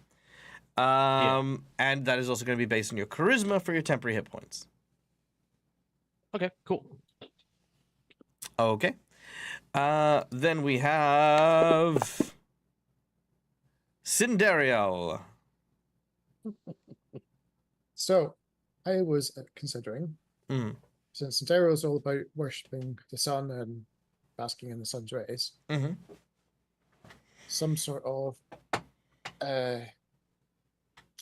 S1: And that is also going to be based on your charisma for your temporary hit points.
S4: Okay, cool.
S1: Okay. Then we have Cinderiel.
S2: So, I was considering,
S1: Mm.
S2: since Sandero is all about worshipping the sun and basking in the sun's rays,
S1: Mm-hmm.
S2: some sort of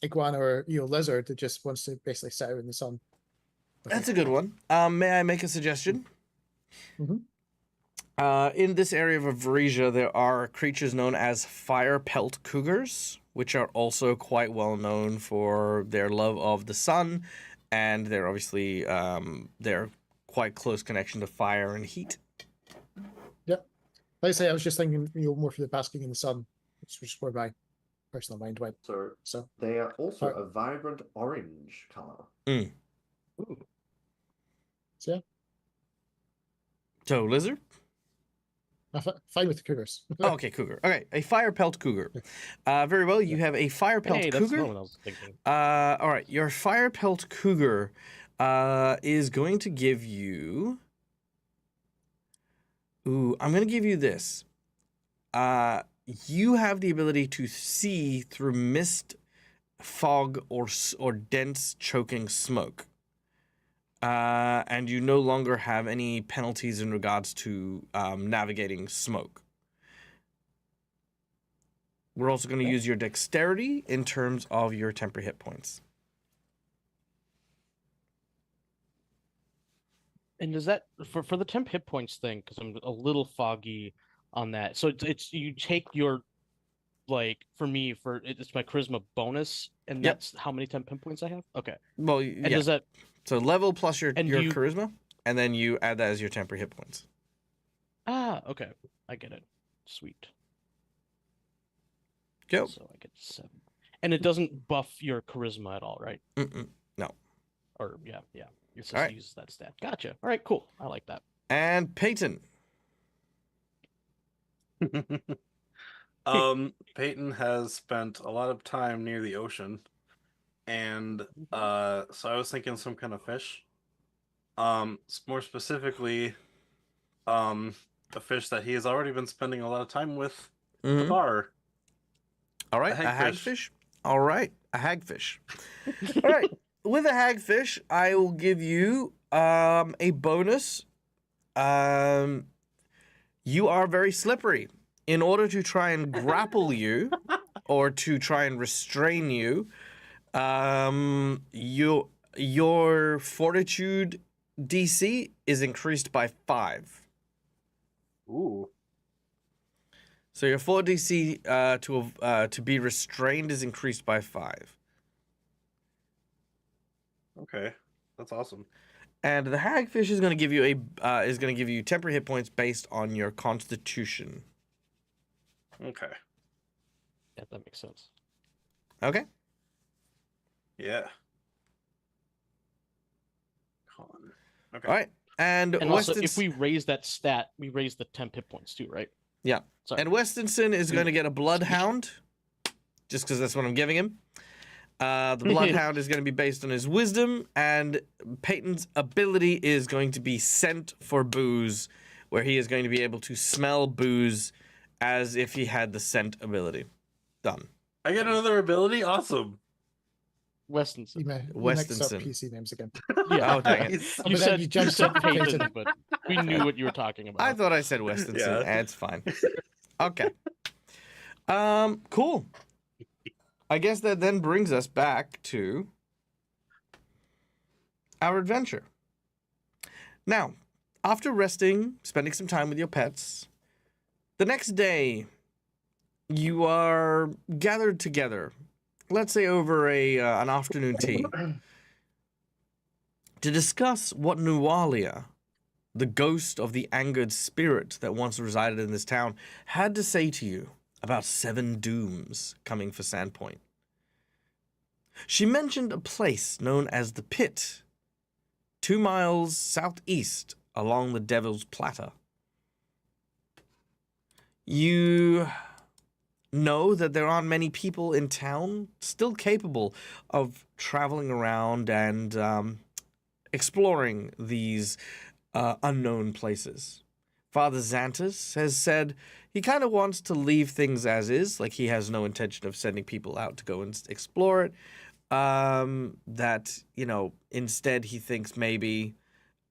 S2: iguana or lizard that just wants to basically sit out in the sun.
S1: That's a good one. May I make a suggestion?
S2: Mhm.
S1: In this area of Avresia, there are creatures known as fire pelt cougars, which are also quite well known for their love of the sun, and they're obviously their quite close connection to fire and heat.
S2: Yep. Like I say, I was just thinking, more for the basking in the sun, which was where my personal mind went.
S6: So they are also a vibrant orange color.
S1: Mm.
S6: Ooh.
S2: So yeah,
S1: So, lizard?
S2: fine with the cougars.
S1: Oh, okay, cougar. Okay, a fire pelt cougar. Very well, you have a fire pelt
S4: Hey, that's
S1: cougar.
S4: not what I was thinking.
S1: All right, your fire pelt cougar is going to give you. Ooh, I'm going to give you this. You have the ability to see through mist, fog, or dense choking smoke. And you no longer have any penalties in regards to navigating smoke. We're also going to use your dexterity in terms of your temporary hit points.
S4: And does that for the temp hit points thing? Because I'm a little foggy on that. So it's you take your for me it's my charisma bonus, and
S1: Yep.
S4: that's how many temp hit points I have. Okay.
S1: Well,
S4: And
S1: yeah.
S4: does that
S1: So level plus your
S4: And
S1: your
S4: you-
S1: charisma, and then you add that as your temporary hit points.
S4: Okay. I get it. Sweet.
S1: Go.
S4: So I get 7. And it doesn't buff your charisma at all, right?
S1: Mm-mm.
S4: Or yeah. It just
S1: Alright.
S4: uses that stat. Gotcha. All right, cool. I like that.
S1: And Peyton.
S5: Peyton has spent a lot of time near the ocean, and so I was thinking some kind of fish. More specifically, a fish that he has already been spending a lot of time with, the
S1: Mhm.
S5: bar.
S1: All right,
S5: A
S1: a
S5: hagfish.
S1: hagfish. All right, a hagfish. All right, with a hagfish, I will give you a bonus. You are very slippery. In order to try and grapple you, or to try and restrain you, your fortitude DC is increased by 5.
S5: Ooh.
S1: So your 4 DC to be restrained is increased by 5.
S5: Okay, that's awesome.
S1: And the hagfish is going to give you temporary hit points based on your constitution.
S5: Okay.
S4: Yeah, that makes sense.
S1: Okay.
S5: Yeah. Con. Okay.
S1: All right. And
S4: And also,
S1: Weston's,
S4: if we raise that stat, we raise the temp hit points too, right?
S1: Yeah.
S4: Sorry.
S1: And Westonson is going to get a bloodhound, just because that's what I'm giving him. The bloodhound is going to be based on his wisdom, and Peyton's ability is going to be scent for booze, where he is going to be able to smell booze as if he had the scent ability. Done.
S5: I get another ability. Awesome.
S4: Westonson.
S2: You mixed up
S1: Westonson.
S2: PC names again.
S4: Yeah.
S1: Oh, dang it.
S5: Nice.
S2: But
S4: You
S2: then
S4: said,
S2: you
S4: you
S2: jumped
S4: said
S2: to Peyton.
S4: Peyton, but we knew what you were talking about.
S1: I thought I said Westonson.
S5: Yeah.
S1: It's fine. Okay. Cool. I guess that then brings us back to our adventure. Now, after resting, spending some time with your pets, the next day you are gathered together, let's say over an afternoon tea, to discuss what Nualia, the ghost of the angered spirit that once resided in this town, had to say to you about 7 dooms coming for Sandpoint. She mentioned a place known as the Pit, 2 miles southeast along the Devil's Platter. You know that there aren't many people in town still capable of traveling around and exploring these unknown places. Father Xantus has said he kind of wants to leave things as is, like he has no intention of sending people out to go and explore it. That, instead he thinks maybe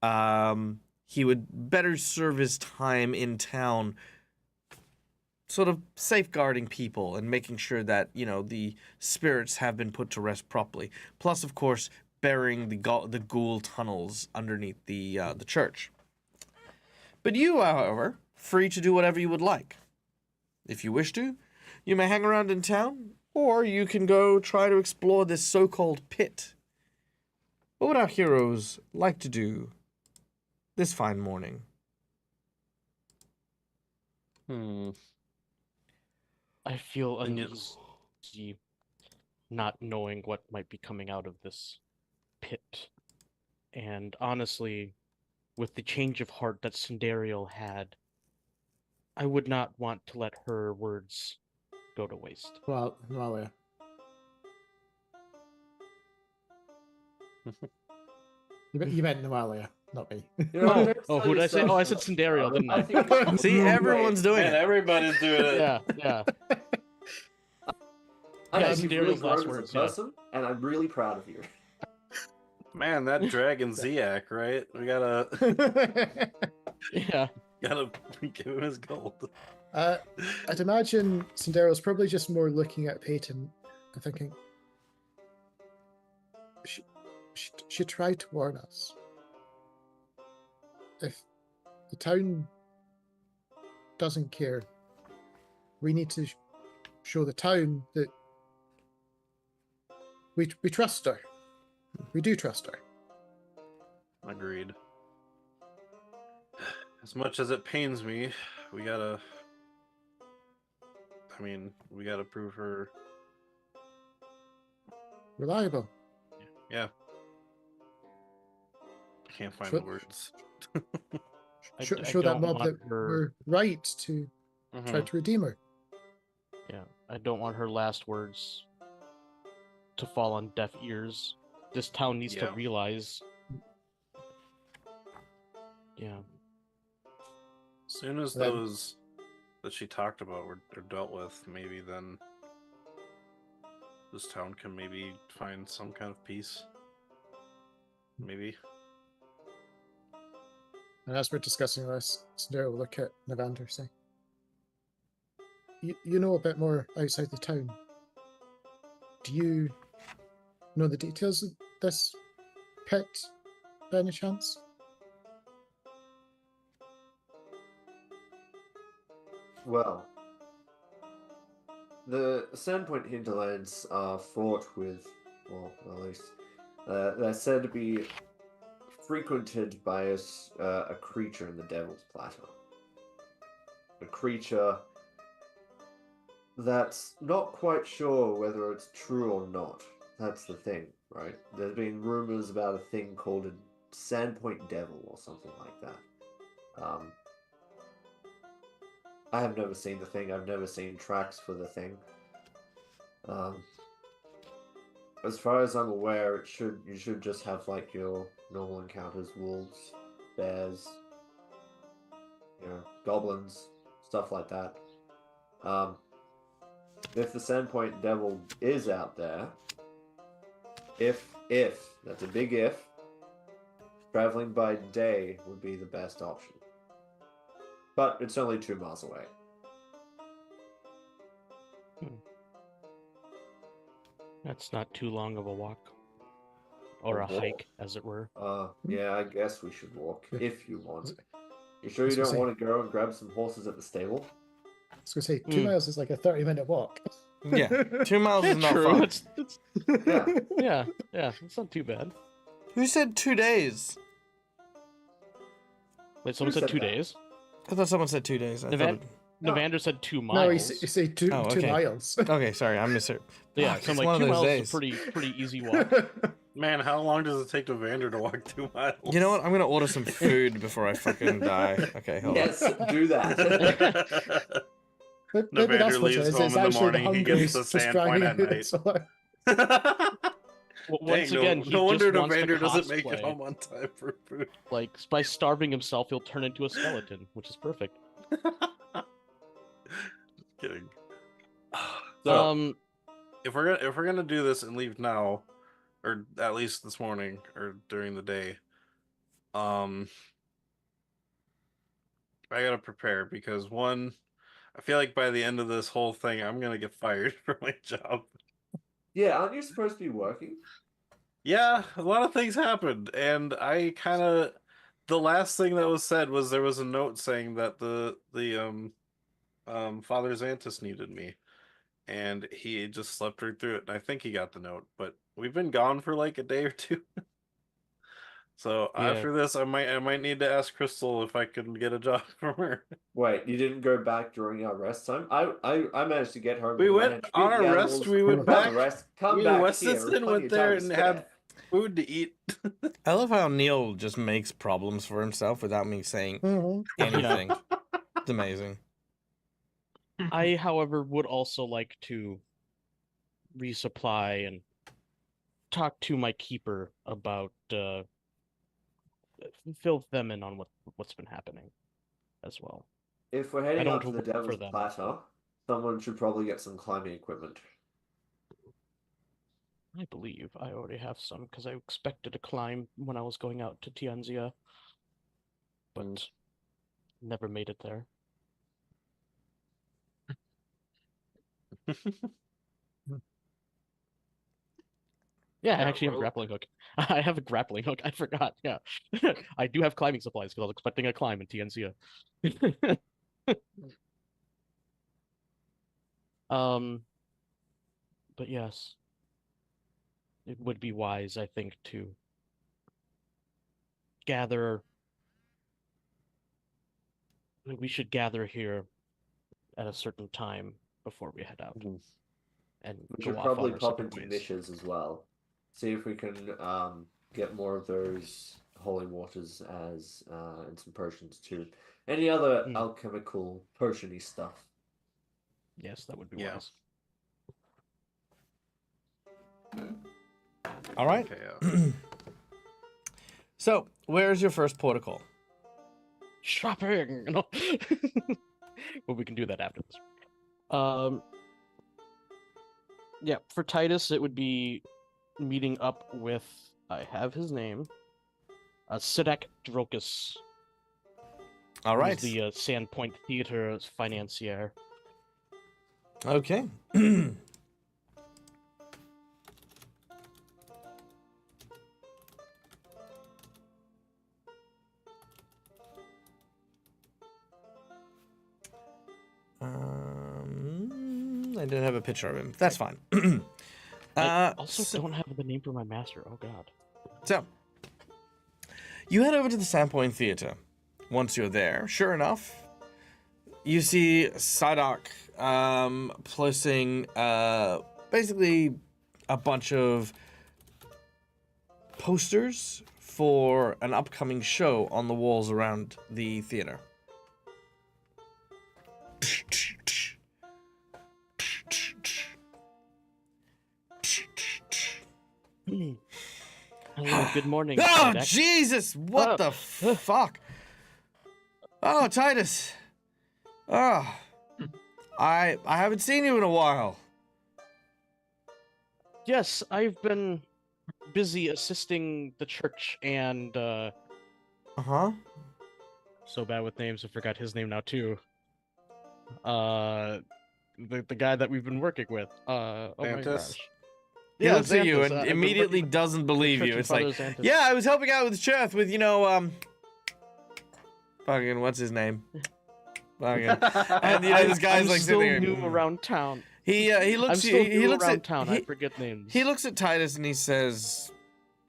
S1: he would better serve his time in town sort of safeguarding people and making sure that, the spirits have been put to rest properly. Plus, of course, burying the ghoul tunnels underneath the church. But you, however, free to do whatever you would like. If you wish to, you may hang around in town, or you can go try to explore this so-called pit. What would our heroes like to do this fine morning?
S4: I feel
S5: And
S4: uneasy not knowing what might be coming out of this pit. And honestly, with the change of heart that Sindariel had, I would not want to let her words go to waste.
S2: Well, you meant Noalia, not me.
S4: Who did I say? Oh, I said Sindariel, didn't I?
S1: See, everyone's doing
S5: Man,
S1: it.
S5: everybody's doing it.
S4: Yeah.
S6: I
S4: Yeah,
S6: think you've
S4: Sindariel's
S6: really
S4: last
S6: grown
S4: words,
S6: as a person, and I'm really proud of you.
S5: Man, that dragon Ziak, right? We gotta
S4: Yeah.
S5: give him his gold.
S2: I'd imagine Cinderella's probably just more looking at Peyton and thinking, she tried to warn us. If the town doesn't care, we need to show the town that we trust her. We do trust her.
S5: Agreed. As much as it pains me, we gotta. I mean, we gotta prove her.
S2: Reliable.
S5: Yeah. I can't find
S2: Sure.
S5: the words.
S4: I
S2: Show,
S4: I
S2: show that
S4: don't
S2: mob
S4: want
S2: that
S4: her.
S2: we're right to try
S5: Mhm.
S2: to redeem her.
S4: Yeah, I don't want her last words to fall on deaf ears. This town needs to
S5: Yeah.
S4: realize. Yeah.
S5: As soon as
S2: Then-
S5: those that she talked about are dealt with, maybe then this town can maybe find some kind of peace. Maybe.
S2: And as we're discussing this, Sandero will look at Navander say, you know a bit more outside the town. Do you know the details of this pit by any chance?
S6: Well, the Sandpoint hinterlands are fraught with, well, at least they're said to be frequented by a creature in the Devil's Platter. A creature that's not quite sure whether it's true or not. That's the thing, right? There's been rumors about a thing called a Sandpoint Devil or something like that. I have never seen the thing. I've never seen tracks for the thing. As far as I'm aware, you should just have like your normal encounters: wolves, bears, goblins, stuff like that. If the Sandpoint Devil is out there, if that's a big if, traveling by day would be the best option. But it's only 2 miles away.
S4: That's not too long of a walk. Or a
S6: A walk.
S4: hike, as it were.
S6: Yeah, I guess we should walk
S2: Yeah.
S6: if you want. You sure you
S2: That's what
S6: don't
S2: I'm
S6: want to go and grab some horses at the stable?
S2: I was going to say, 2 miles is like a 30-minute walk.
S1: Yeah, 2 miles is not
S4: True.
S1: far.
S4: It's
S6: Yeah.
S4: yeah. It's not too bad.
S1: Who said 2 days?
S4: Wait, someone
S6: Who
S4: said
S6: said
S4: 2
S6: that?
S4: days.
S1: I thought someone said 2 days. I thought
S4: Navan-
S1: it-
S4: Navander said 2 miles.
S2: No, he said two
S1: Oh,
S2: 2
S1: okay.
S2: miles.
S1: Okay, sorry, I misheard.
S4: Yeah,
S1: Fuck,
S4: so I'm
S1: it's one
S4: like
S1: of
S4: 2
S1: those
S4: miles
S1: days.
S4: is a pretty easy walk.
S5: Man, how long does it take to Vander to walk 2 miles?
S1: You know what? I'm gonna order some food before I fucking die. Okay, hold on.
S6: Yes, do that.
S2: Maybe
S5: Navander
S2: that's what it
S5: leaves
S2: is.
S5: home
S2: It's
S5: in the
S2: actually the
S5: morning, he
S2: hunger
S5: gets
S2: is
S5: to
S2: just
S5: Sandpoint
S2: driving
S5: at
S2: it.
S5: night.
S2: So,
S4: Once
S5: Dang,
S4: again, he
S5: no
S4: just
S5: wonder
S4: wants to
S5: Navander doesn't make it
S4: cosplay.
S5: home on time for food.
S4: Like, by starving himself, he'll turn into a skeleton, which is perfect.
S5: Just kidding. So,
S4: Um,
S5: if we're gonna do this and leave now, or at least this morning or during the day, I gotta prepare because one, I feel like by the end of this whole thing, I'm gonna get fired from my job.
S6: Yeah, aren't you supposed to be working?
S5: Yeah, a lot of things happened, and I kind of the last thing that was said was there was a note saying that the Father Xantus needed me, and he just slept right through it. And I think he got the note, but we've been gone for like a day or two. So
S4: Yeah.
S5: after this, I might need to ask Crystal if I can get a job from her.
S6: Wait, you didn't go back during our rest time? I managed to get home.
S5: We
S6: and
S5: went
S6: managed to
S5: on
S6: beat
S5: our
S6: the
S5: rest.
S6: animals.
S5: We went
S6: On
S5: back.
S6: the rest. Come
S5: Me and
S6: back here.
S5: Weston
S6: There's
S5: went
S6: plenty of
S5: there
S6: time
S5: and
S6: to
S5: had
S6: spare.
S5: food to eat.
S1: I love how Neil just makes problems for himself without me saying anything. It's amazing.
S4: I, however, would also like to resupply and talk to my keeper about fill them in on what's been happening as well.
S6: If we're heading
S4: don't
S6: up to the
S4: work for
S6: Devil's
S4: them,
S6: Platter,
S4: but-
S6: someone should probably get some climbing equipment.
S4: I believe I already have some because I expected to climb when I was going out to Tianzia, but never made it there. Yeah, I
S3: Got
S4: actually have a
S3: rope?
S4: grappling hook. I have a grappling hook. I forgot. Yeah, I do have climbing supplies because I was expecting a climb in Tianzia. But yes, it would be wise, I think, to gather. We should gather here at a certain time before we head out,
S6: Mhm.
S4: and
S6: We
S4: go
S6: should
S4: off
S6: probably
S4: on our
S6: pop
S4: separate
S6: into
S4: ways.
S6: niches as well. See if we can get more of those holy waters as and some potions too. Any other
S4: Mm.
S6: alchemical potiony stuff.
S4: Yes, that would be
S5: Yeah.
S4: wise.
S1: All right.
S5: Okay.
S1: So, where's your first protocol?
S4: Shopping. No. But we can do that after this. Yeah, for Titus, it would be meeting up with. I have his name. Sidek Drokus.
S1: All right.
S4: Who's the Sandpoint Theater financier.
S1: Okay. I don't have a picture of him. That's fine.
S4: I also
S1: so,
S4: don't have the name for my master. Oh god.
S1: so, you head over to the Sandpoint Theater. Once you're there, sure enough, you see Sadak placing basically a bunch of posters for an upcoming show on the walls around the theater.
S4: Hello, good morning.
S1: Oh,
S4: Sidek.
S1: Jesus! What the fuck? Oh, Titus. Oh, I haven't seen you in a while.
S4: Yes, I've been busy assisting the church and
S1: Uh-huh.
S4: so bad with names, I forgot his name now too. The guy that we've been working with. Oh my
S5: Xanthus?
S4: gosh.
S1: He looks at you
S4: Xanthus,
S1: and
S4: I've been
S1: immediately
S4: working with
S1: doesn't
S4: the
S1: believe
S4: church
S1: you.
S4: and
S1: It's like,
S4: Father Xanthus.
S1: yeah, I was helping out with Cherth with, fucking, what's his name? Fucking, and this guy's
S4: I'm
S1: like
S4: still
S1: sitting there.
S4: new around town.
S1: He
S4: I'm
S1: looks
S4: still
S1: he
S4: new
S1: looks
S4: around
S1: at
S4: town. I forget names.
S1: he looks at Titus and he says,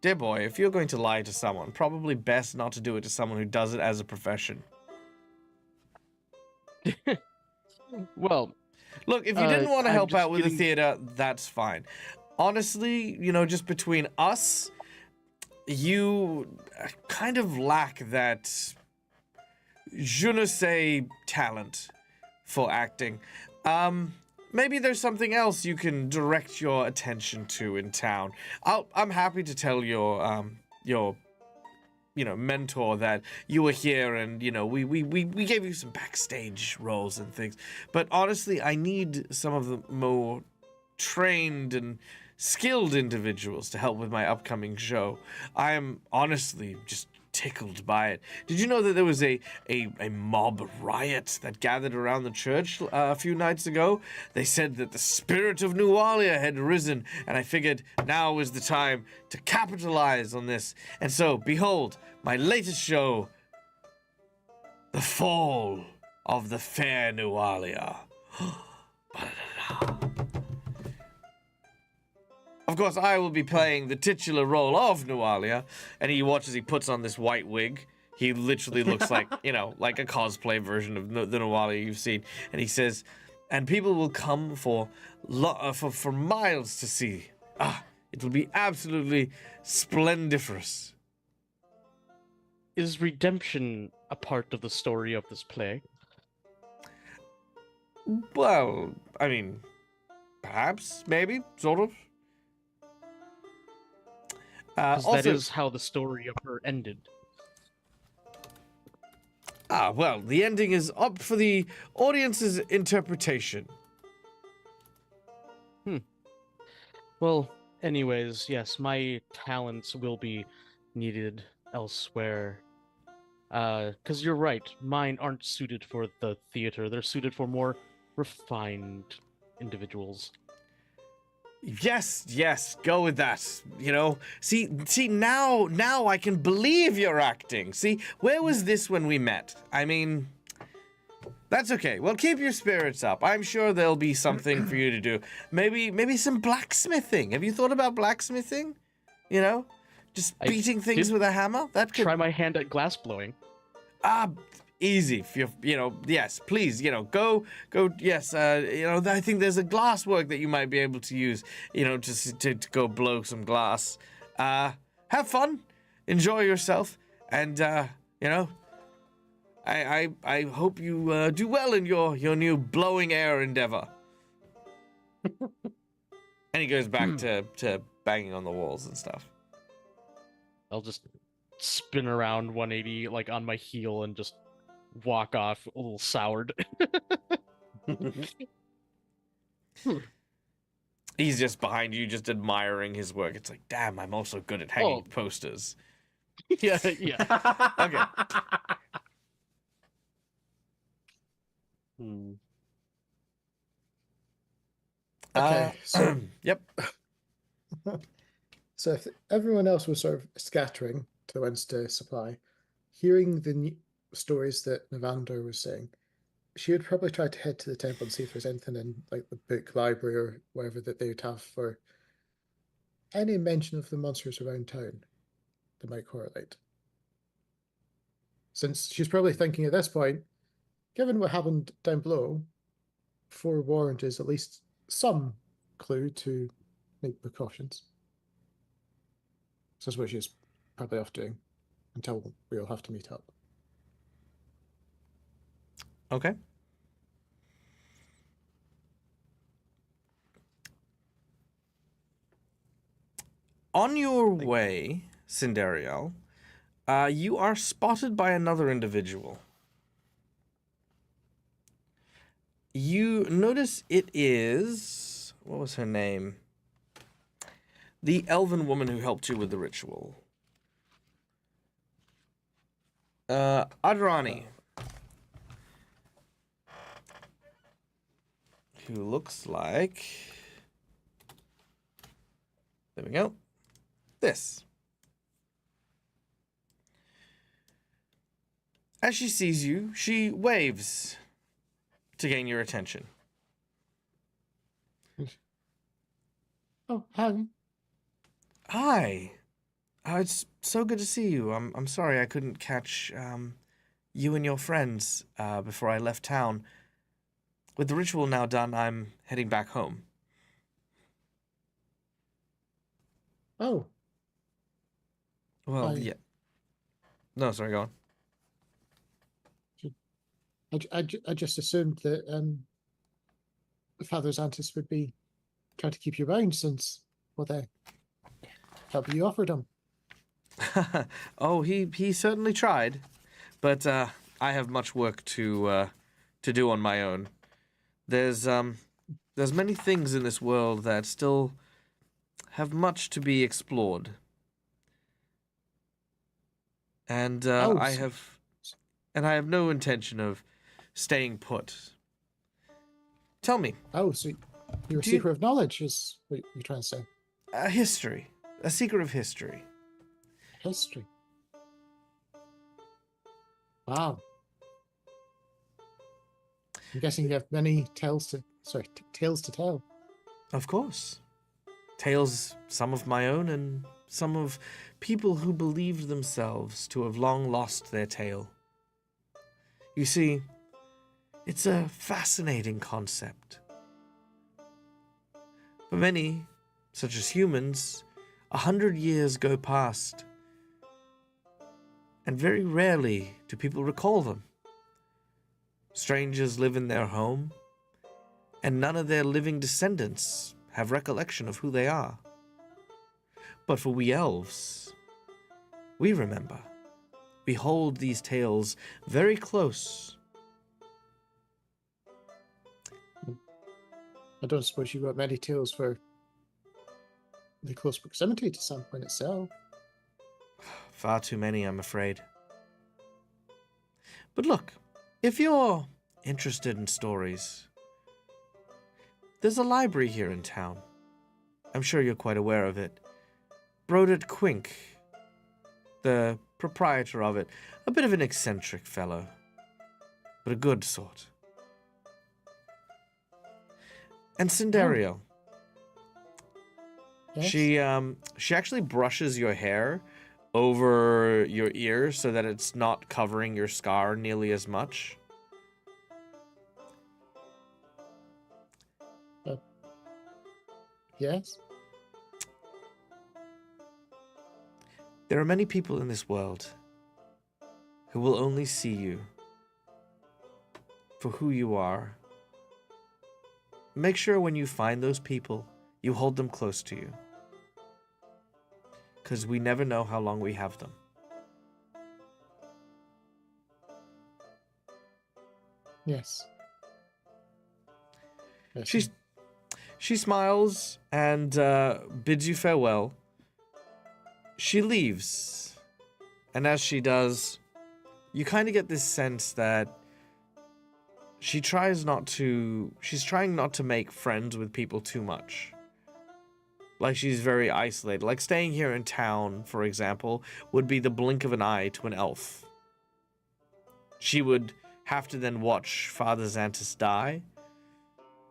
S1: "Dear boy, if you're going to lie to someone, probably best not to do it to someone who does it as a profession."
S4: Well,
S1: Look, if you didn't want to
S4: I'm
S1: help
S4: just
S1: out with the
S4: getting-
S1: theater, that's fine. Honestly, just between us, you kind of lack that je ne sais talent for acting. Maybe there's something else you can direct your attention to in town. I'm happy to tell your mentor that you were here and, we gave you some backstage roles and things. But honestly, I need some of the more trained and skilled individuals to help with my upcoming show. I am honestly just tickled by it. Did you know that there was a mob riot that gathered around the church a few nights ago? They said that the spirit of Nualia had risen, and I figured now was the time to capitalize on this. And so, behold, my latest show, The Fall of the Fair Nualia. Of course, I will be playing the titular role of Nualia, and he watches, he puts on this white wig. He literally looks like, like a cosplay version of the Nualia you've seen. And he says, and people will come for miles to see. It will be absolutely splendiferous.
S4: Is redemption a part of the story of this play?
S1: Well, I mean, perhaps, maybe, sort of.
S4: 'Cause
S1: Also,
S4: that is how the story of her ended.
S1: well, the ending is up for the audience's interpretation.
S4: Well, anyways, yes, my talents will be needed elsewhere. 'Cause you're right, mine aren't suited for the theater. They're suited for more refined individuals.
S1: Yes, go with that. See now I can believe you're acting. See, where was this when we met? I mean, that's okay. Well, keep your spirits up. I'm sure there'll be something for you to do. Maybe some blacksmithing. Have you thought about blacksmithing? Just
S4: I
S1: beating things
S4: did
S1: with a hammer? That could
S4: Try my hand at glass blowing.
S1: easy. If yes, please, go. Yes, I think there's a glass work that you might be able to use. Just to go blow some glass. Have fun, enjoy yourself, and I hope you do well in your new blowing air endeavor. And he goes back to banging on the walls and stuff.
S4: I'll just spin around 180 like on my heel and just walk off a little soured.
S1: He's just behind you, just admiring his work. It's like, damn, I'm also good at hanging posters.
S4: Yeah.
S1: Okay.
S2: Okay, so
S1: Yep.
S2: so if everyone else was sort of scattering to the Wednesday supply, hearing the stories that Navander was saying, she would probably try to head to the temple and see if there's anything in like the book library or whatever that they would have for any mention of the monsters around town that might correlate. Since she's probably thinking at this point, given what happened down below, forewarned is at least some clue to make precautions. So that's what she's probably off doing until we all have to meet up.
S1: Okay. On your way, Cinderiel, you are spotted by another individual. You notice it is... What was her name? The elven woman who helped you with the ritual. Adrani. Who looks like... There we go. This. As she sees you, she waves to gain your attention.
S2: Oh, hi.
S1: Hi. It's so good to see you. I'm sorry I couldn't catch you and your friends before I left town. With the ritual now done, I'm heading back home.
S2: Oh.
S1: Well, yeah. No, sorry, go on.
S2: I just assumed that Father Xantus would be trying to keep you around since, well, the help you offered him.
S1: Oh, he certainly tried, but I have much work to do on my own. There's many things in this world that still have much to be explored, and I have no intention of staying put. Tell me.
S2: Oh, so you're a seeker of knowledge, is what you're trying to say?
S1: History, a seeker of history.
S2: History. Wow. I'm guessing you have many tales to tell.
S1: Of course. Tales, some of my own and some of people who believed themselves to have long lost their tale. You see, it's a fascinating concept. For many, such as humans, 100 years go past, and very rarely do people recall them. Strangers live in their home, and none of their living descendants have recollection of who they are. But for we elves, we remember. We hold these tales very close.
S2: I don't suppose you've got many tales for the close proximity to Sandpoint itself.
S1: Far too many, I'm afraid. But look, if you're interested in stories, there's a library here in town. I'm sure you're quite aware of it. Brodert Quink, the proprietor of it, a bit of an eccentric fellow, but a good sort. And Cinderiel,
S2: Yes.
S1: She actually brushes your hair over your ears so that it's not covering your scar nearly as much.
S2: Yes.
S1: There are many people in this world who will only see you for who you are. Make sure when you find those people, you hold them close to you. Because we never know how long we have them.
S2: Yes. Yes.
S1: She smiles and bids you farewell. She leaves. And as she does, you kind of get this sense that she's trying not to make friends with people too much. Like she's very isolated. Like staying here in town, for example, would be the blink of an eye to an elf. She would have to then watch Father Xantus die,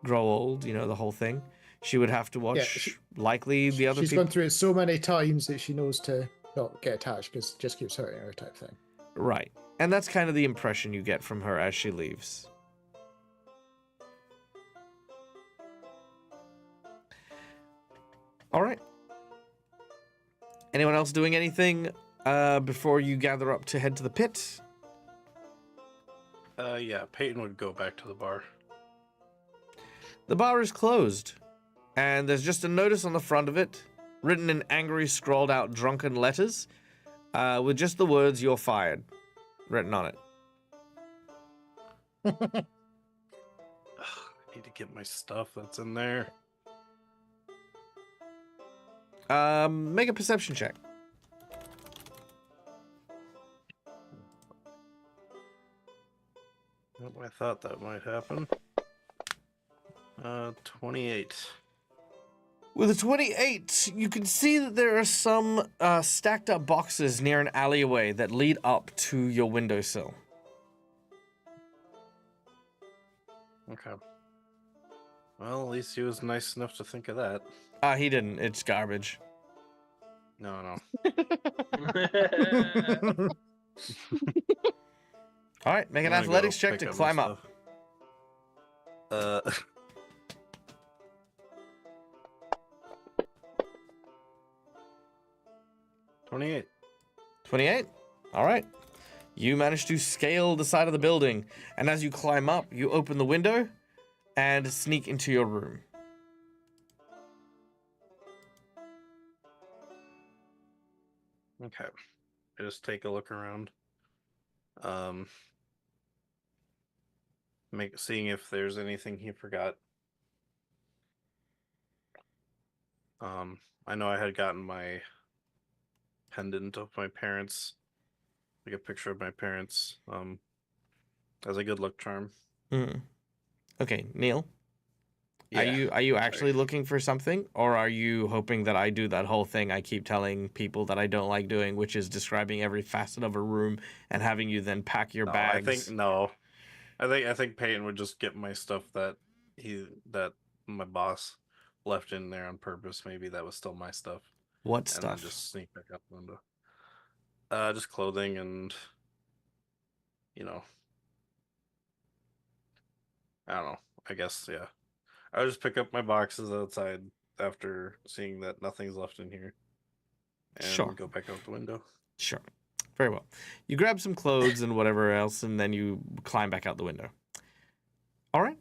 S1: grow old, the whole thing. She would have to watch likely the other
S2: She's
S1: people.
S2: gone through it so many times that she knows to not get attached because it just keeps hurting her type thing.
S1: Right. And that's kind of the impression you get from her as she leaves. All right. Anyone else doing anything before you gather up to head to the pit?
S5: Yeah, Peyton would go back to the bar.
S1: The bar is closed, and there's just a notice on the front of it, written in angry, scrawled out drunken letters, with just the words, "You're fired," written on it.
S5: Ugh, I need to get my stuff that's in there.
S1: Make a perception check.
S5: Well, I thought that might happen. 28.
S1: With a 28, you can see that there are some stacked up boxes near an alleyway that lead up to your windowsill.
S5: Okay. Well, at least he was nice enough to think of that.
S1: He didn't. It's garbage.
S5: No, no.
S1: All right, make an
S5: I'm gonna go
S1: athletics check
S5: pick
S1: to
S5: up my
S1: climb up.
S5: stuff. 28.
S1: 28. All right. You manage to scale the side of the building, and as you climb up, you open the window and sneak into your room.
S5: Okay. I just take a look around. Seeing if there's anything he forgot. I know I had gotten my pendant of my parents, like a picture of my parents, as a good luck charm.
S1: Mm. Okay, Neil.
S5: Yeah.
S1: Are you actually looking for something, or are you hoping that I do that whole thing I keep telling people that I don't like doing, which is describing every facet of a room and having you then pack your bags?
S5: I think Peyton would just get my stuff that my boss left in there on purpose. Maybe that was still my stuff.
S1: What
S5: And
S1: stuff?
S5: then just sneak back out the window. Just clothing and, I don't know. I guess, yeah. I'll just pick up my boxes outside after seeing that nothing's left in here. And
S1: Sure.
S5: go back out the window.
S1: Sure. Very well. You grab some clothes and whatever else, and then you climb back out the window. All right.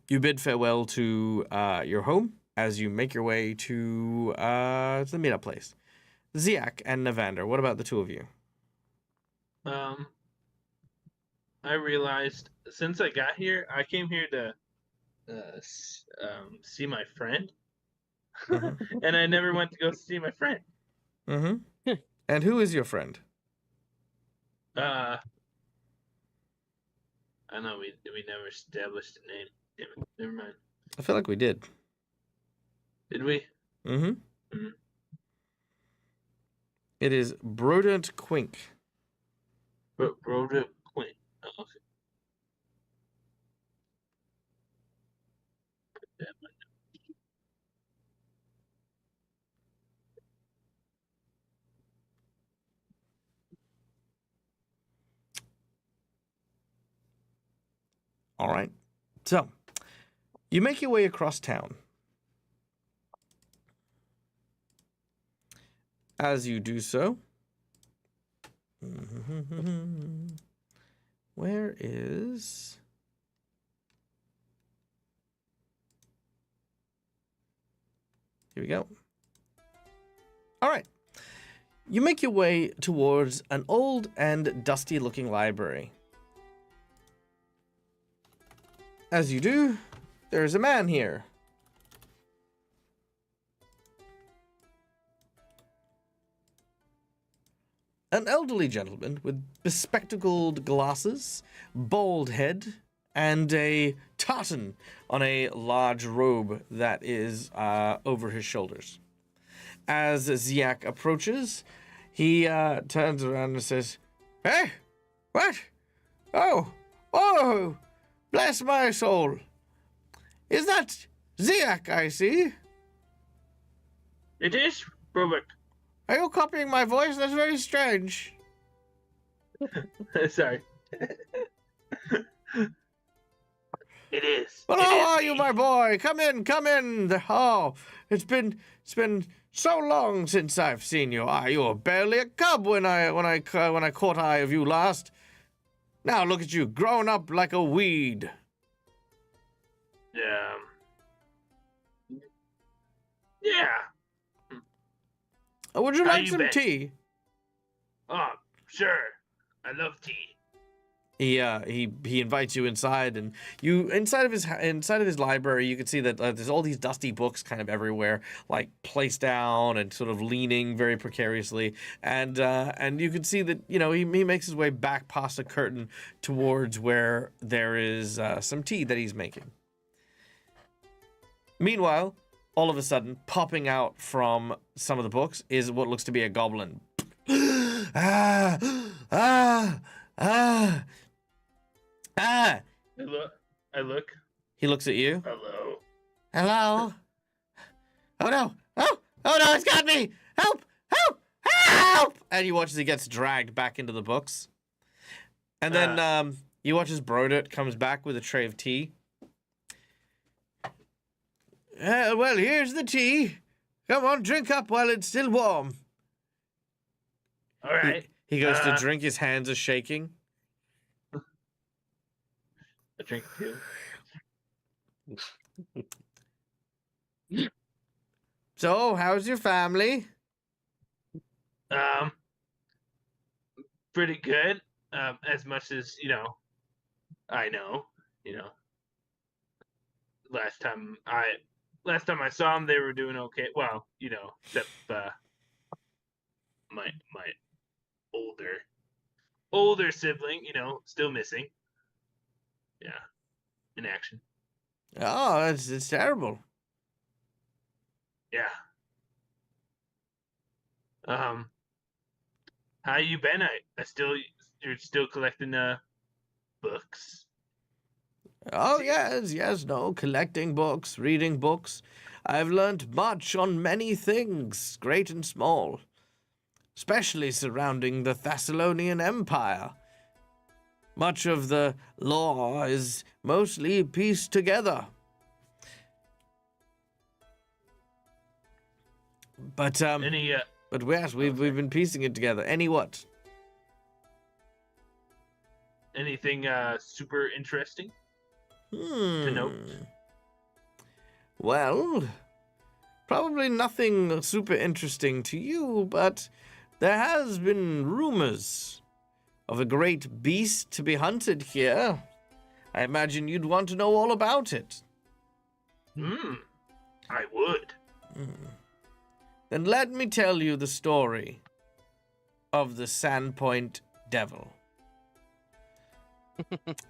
S1: You bid farewell to your home as you make your way to the meetup place. Ziak and Navander, what about the two of you?
S3: I realized since I got here, I came here to see my friend, and I never went to go see my friend.
S1: Mm-hmm. And who is your friend?
S3: I know we never established a name. Damn it, never mind.
S1: I feel like we did.
S3: Did we?
S1: Mm-hmm.
S3: Mm-hmm.
S1: It is Brodent Quink.
S3: Rhoda Quinn. Oh, okay.
S1: All right. So, you make your way across town. As you do so, where is... Here we go. All right. You make your way towards an old and dusty-looking library. As you do, there's a man here. An elderly gentleman with bespectacled glasses, bald head, and a tartan on a large robe that is over his shoulders. As Ziak approaches, he turns around and says, "Hey, what? Oh, bless my soul. Is that Ziak I see?
S3: It is, Robert.
S1: Are you copying my voice? That's very strange."
S3: Sorry. It is.
S1: Well,
S3: It
S1: how
S3: is
S1: are
S3: me.
S1: you, my boy? Come in, come in. Oh, it's been so long since I've seen you. You were barely a cub when I caught eye of you last. Now look at you, grown up like a weed.
S3: Yeah.
S1: Would you
S3: How
S1: like
S3: you
S1: some
S3: been?
S1: tea?
S3: Oh, sure. I love tea.
S1: He invites you inside, and you inside of his library, you can see that there's all these dusty books kind of everywhere, like placed down and sort of leaning very precariously, and you can see that he makes his way back past a curtain towards where there is some tea that he's making. Meanwhile, all of a sudden, popping out from some of the books is what looks to be a goblin. Ah.
S3: I look.
S1: He looks at you.
S3: Hello.
S1: Hello? Oh no! Oh no, it's got me! Help! Help! Help! And you watch as he gets dragged back into the books. And then you watch as Brodert comes back with a tray of tea. Well, here's the tea. Come on, drink up while it's still warm.
S3: All right.
S1: He goes to drink, his hands are shaking.
S3: A drink too.
S1: So, how's your family?
S3: Pretty good. As much as I know. Last time I saw them, they were doing okay. Well, except my older sibling, still missing. Yeah, in action.
S1: Oh, it's terrible.
S3: Yeah. How you been? You're still collecting books.
S1: Oh, yes, no, collecting books, reading books. I've learnt much on many things, great and small, especially surrounding the Thessalonian Empire. Much of the lore is mostly pieced together. But
S3: Any
S1: yes, we've been piecing it together. Any what?
S3: anything super interesting to note?
S1: Well, probably nothing super interesting to you, but there has been rumors of a great beast to be hunted here. I imagine you'd want to know all about it.
S3: I would.
S1: Then let me tell you the story of the Sandpoint Devil.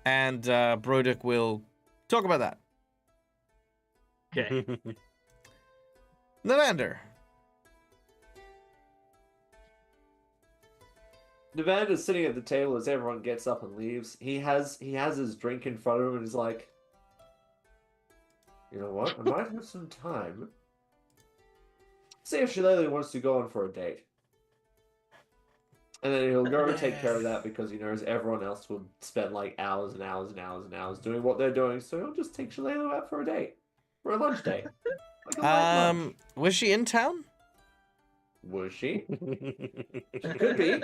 S1: And Broderick will talk about that.
S3: Okay.
S1: Navander.
S6: Navander's sitting at the table as everyone gets up and leaves. He has his drink in front of him and he's like, you know what? I might have some time. See if Shillelagh wants to go on for a date. And then he'll go take care of that because he knows everyone else will spend like hours and hours and hours and hours doing what they're doing. So he'll just take Shalelu out for a date, for a lunch date, like a light lunch.
S1: Was she in town?
S6: Was she? She could be.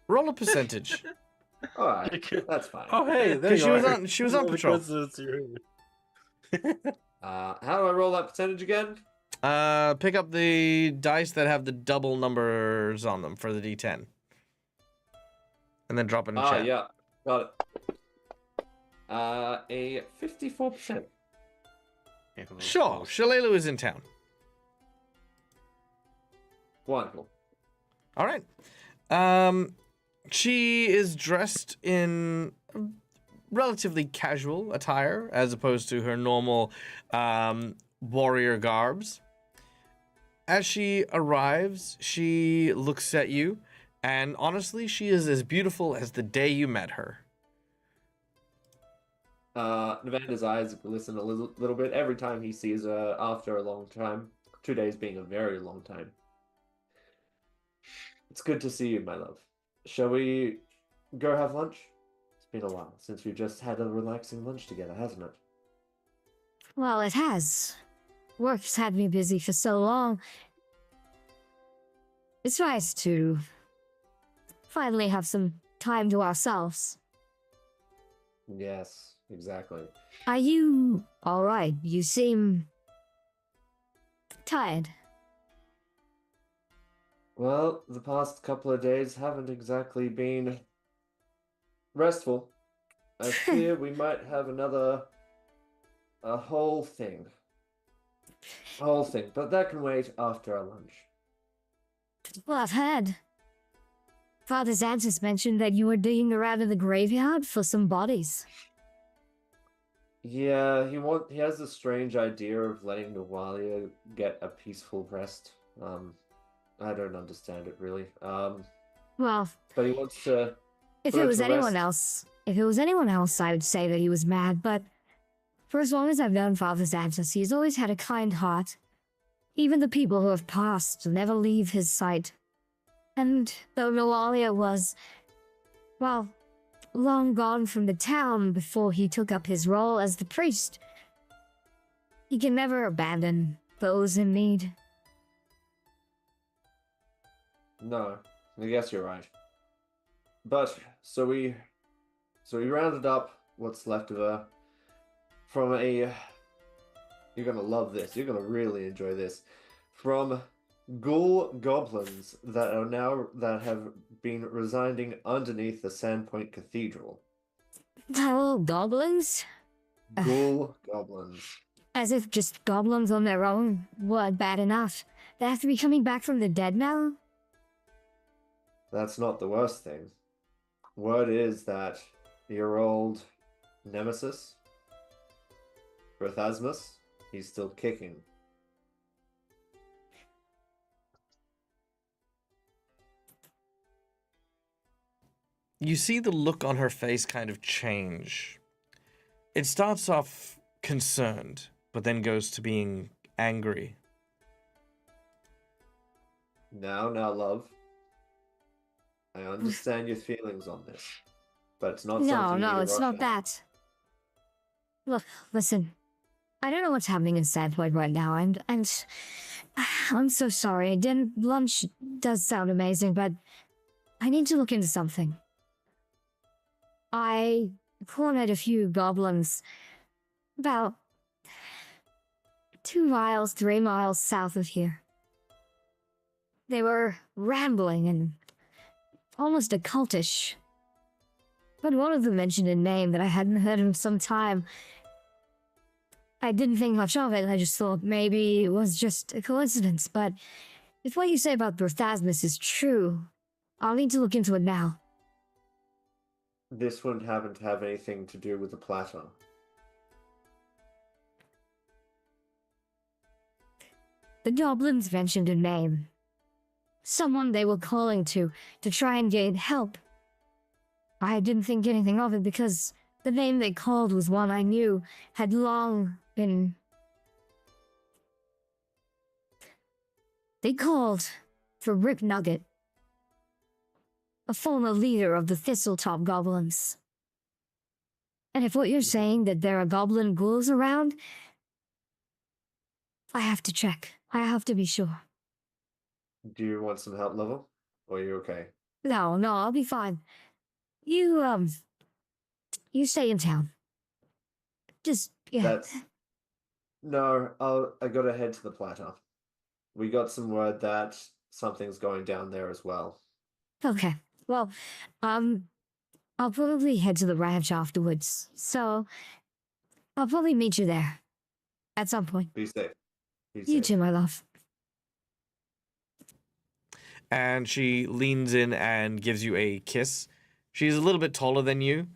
S1: Roll a percentage.
S6: All right, that's fine.
S5: Oh, hey, there
S1: Because
S5: you
S1: she
S5: are.
S1: she was on
S5: The
S1: patrol.
S5: coincidence you're here.
S6: How do I roll that percentage again?
S1: Pick up the dice that have the double numbers on them for the D10. And then drop it in chat.
S6: Yeah, got it. A 54%.
S1: Sure, Shalelu is in town.
S6: Wonderful.
S1: All right. She is dressed in relatively casual attire as opposed to her normal warrior garbs. As she arrives, she looks at you, and honestly, she is as beautiful as the day you met her.
S6: Nevander's eyes glisten a little bit every time he sees her after a long time. 2 days being a very long time. It's good to see you, my love. Shall we go have lunch? It's been a while since we've just had a relaxing lunch together, hasn't it?
S7: Well, it has. Work's had me busy for so long. It's nice to finally have some time to ourselves.
S6: Yes, exactly.
S7: Are you alright? You seem tired.
S6: Well, the past couple of days haven't exactly been restful. I fear we might have a whole thing. But that can wait after our lunch.
S7: Well, I've heard. Father Xantus mentioned that you were digging around in the graveyard for some bodies.
S6: Yeah, he has a strange idea of letting Nawalia get a peaceful rest. I don't understand it really.
S7: Well,
S6: But he wants to.
S7: if
S6: put
S7: it
S6: her
S7: was
S6: to
S7: anyone
S6: rest.
S7: else, I would say that he was mad, but for as long as I've known Father Xantus, he's always had a kind heart. Even the people who have passed never leave his sight. And though Nawalia was, well, long gone from the town before he took up his role as the priest, he can never abandon those in need.
S6: No, I guess you're right. But so we rounded up what's left of her from a. You're gonna love this. You're gonna really enjoy this. From ghoul goblins that have been residing underneath the Sandpoint Cathedral.
S7: Oh, goblins?
S6: Ghoul goblins.
S7: As if just goblins on their own weren't bad enough. They have to be coming back from the dead now?
S6: That's not the worst thing. Word is that your old nemesis, Berthasmus, he's still kicking.
S1: You see the look on her face kind of change. It starts off concerned, but then goes to being angry.
S6: Now, love. I understand your feelings on this, but it's not something
S7: No,
S6: you
S7: it's
S6: rush
S7: not
S6: at.
S7: that. Look, listen. I don't know what's happening in Sandpoint right now, and I'm so sorry. Lunch does sound amazing, but I need to look into something. I cornered a few goblins about 2 miles, 3 miles south of here. They were rambling and almost occultish. But one of them mentioned a name that I hadn't heard in some time. I didn't think much of it. I just thought maybe it was just a coincidence. But if what you say about Berthasmus is true, I'll need to look into it now.
S6: This wouldn't happen to have anything to do with the plateau.
S7: The goblins mentioned a name. Someone they were calling to try and gain help. I didn't think anything of it because the name they called was one I knew had long been... They called for Rip Nugget. a former leader of the Thistletop Goblins. And if what you're saying that there are goblin ghouls around, I have to check. I have to be sure.
S6: Do you want some help, Level? Or are you okay?
S7: No, I'll be fine. You stay in town. Just, yeah.
S6: That's no. I gotta head to the platter. We got some word that something's going down there as well.
S7: Okay. Well, I'll probably head to the ranch afterwards. So, I'll probably meet you there. At some point.
S6: Be safe. Be
S7: You
S6: safe.
S7: too, my love.
S1: And she leans in and gives you a kiss. She's a little bit taller than you.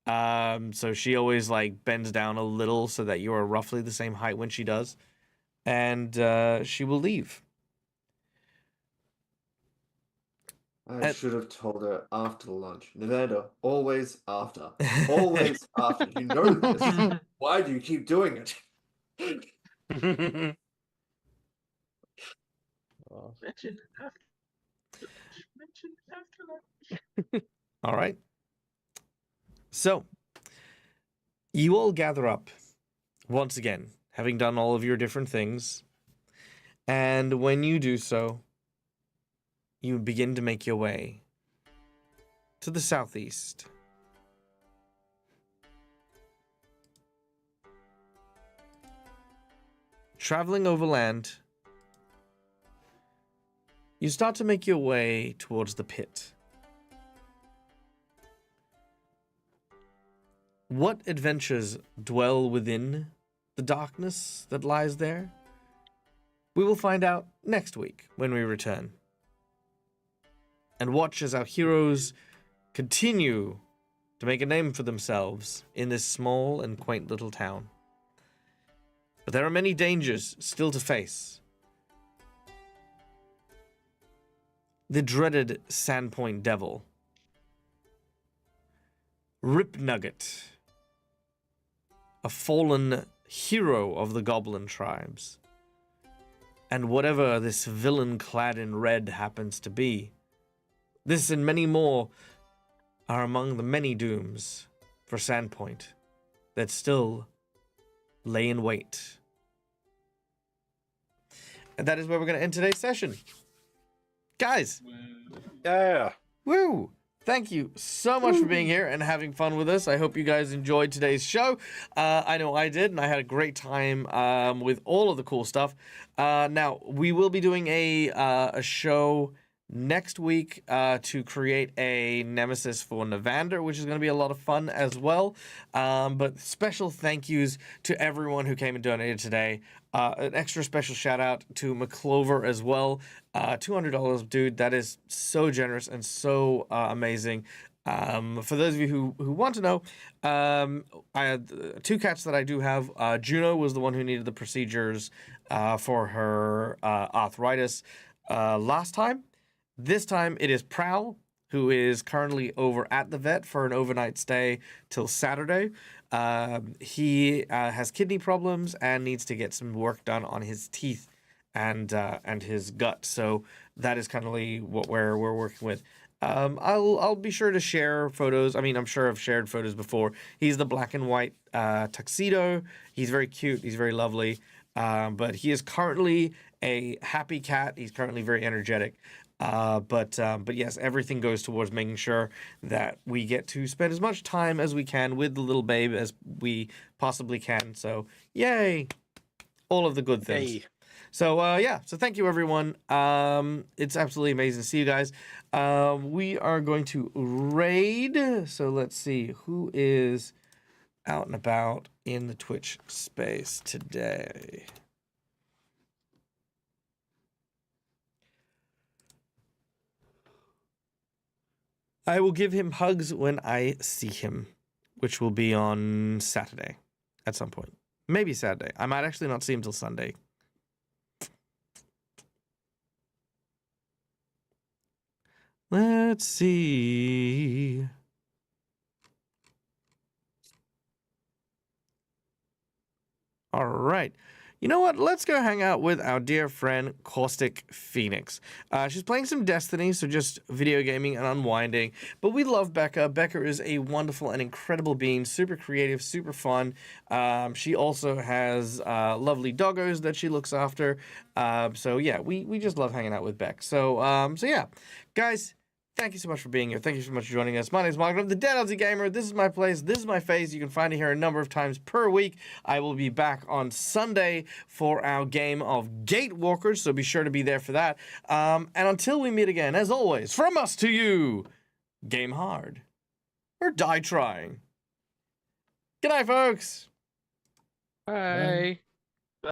S1: So she always like bends down a little so that you are roughly the same height when she does. And she will leave.
S6: I should have told her after the lunch. Nevada, always after. Always after. You know this. Why do you keep doing it?
S3: Mention after lunch. Mention after lunch.
S1: All right. So, you all gather up once again, having done all of your different things. And when you do so, you begin to make your way to the southeast. Traveling overland, you start to make your way towards the pit. What adventures dwell within the darkness that lies there? We will find out next week when we return. And watch as our heroes continue to make a name for themselves in this small and quaint little town. But there are many dangers still to face. The dreaded Sandpoint Devil. Rip Nugget, a fallen hero of the goblin tribes. And whatever this villain clad in red happens to be, this and many more are among the many dooms for Sandpoint that still lay in wait. And that is where we're going to end today's session. Guys,
S5: Yeah.
S1: woo! Thank you so much for being here and having fun with us. I hope you guys enjoyed today's show. I know I did, and I had a great time with all of the cool stuff. Now, we will be doing a show next week to create a nemesis for Navander, which is going to be a lot of fun as well. But special thank yous to everyone who came and donated today. An extra special shout out to McClover as well. $200, dude. That is so generous and so amazing. For those of you who want to know, I had two cats that I do have. Juno was the one who needed the procedures for her arthritis last time. This time it is Prowl, who is currently over at the vet for an overnight stay till Saturday. He has kidney problems and needs to get some work done on his teeth and his gut. So that is kind of what we're working with. I'll be sure to share photos. I mean, I'm sure I've shared photos before. He's the black and white tuxedo. He's very cute. He's very lovely. But he is currently a happy cat. He's currently very energetic. But yes, everything goes towards making sure that we get to spend as much time as we can with the little babe as we possibly can. So yay, all of the good things.
S5: Hey.
S1: So yeah, so thank you everyone. It's absolutely amazing to see you guys. We are going to raid. So let's see who is out and about in the Twitch space today. I will give him hugs when I see him, which will be on Saturday at some point. Maybe Saturday. I might actually not see him till Sunday. Let's see. All right. you know what? Let's go hang out with our dear friend Caustic Phoenix. She's playing some Destiny, so just video gaming and unwinding. But we love Becca. Becca is a wonderful and incredible being, super creative, super fun. She also has lovely doggos that she looks after. So yeah, we just love hanging out with Beck. So yeah, guys. Thank you so much for being here. Thank you so much for joining us. My name is Mark. I'm the Dead Aussie Gamer. This is my place. This is my face. You can find it here a number of times per week. I will be back on Sunday for our game of Gatewalkers, so be sure to be there for that. And until we meet again, as always, from us to you, game hard or die trying. Good night, folks.
S4: Bye.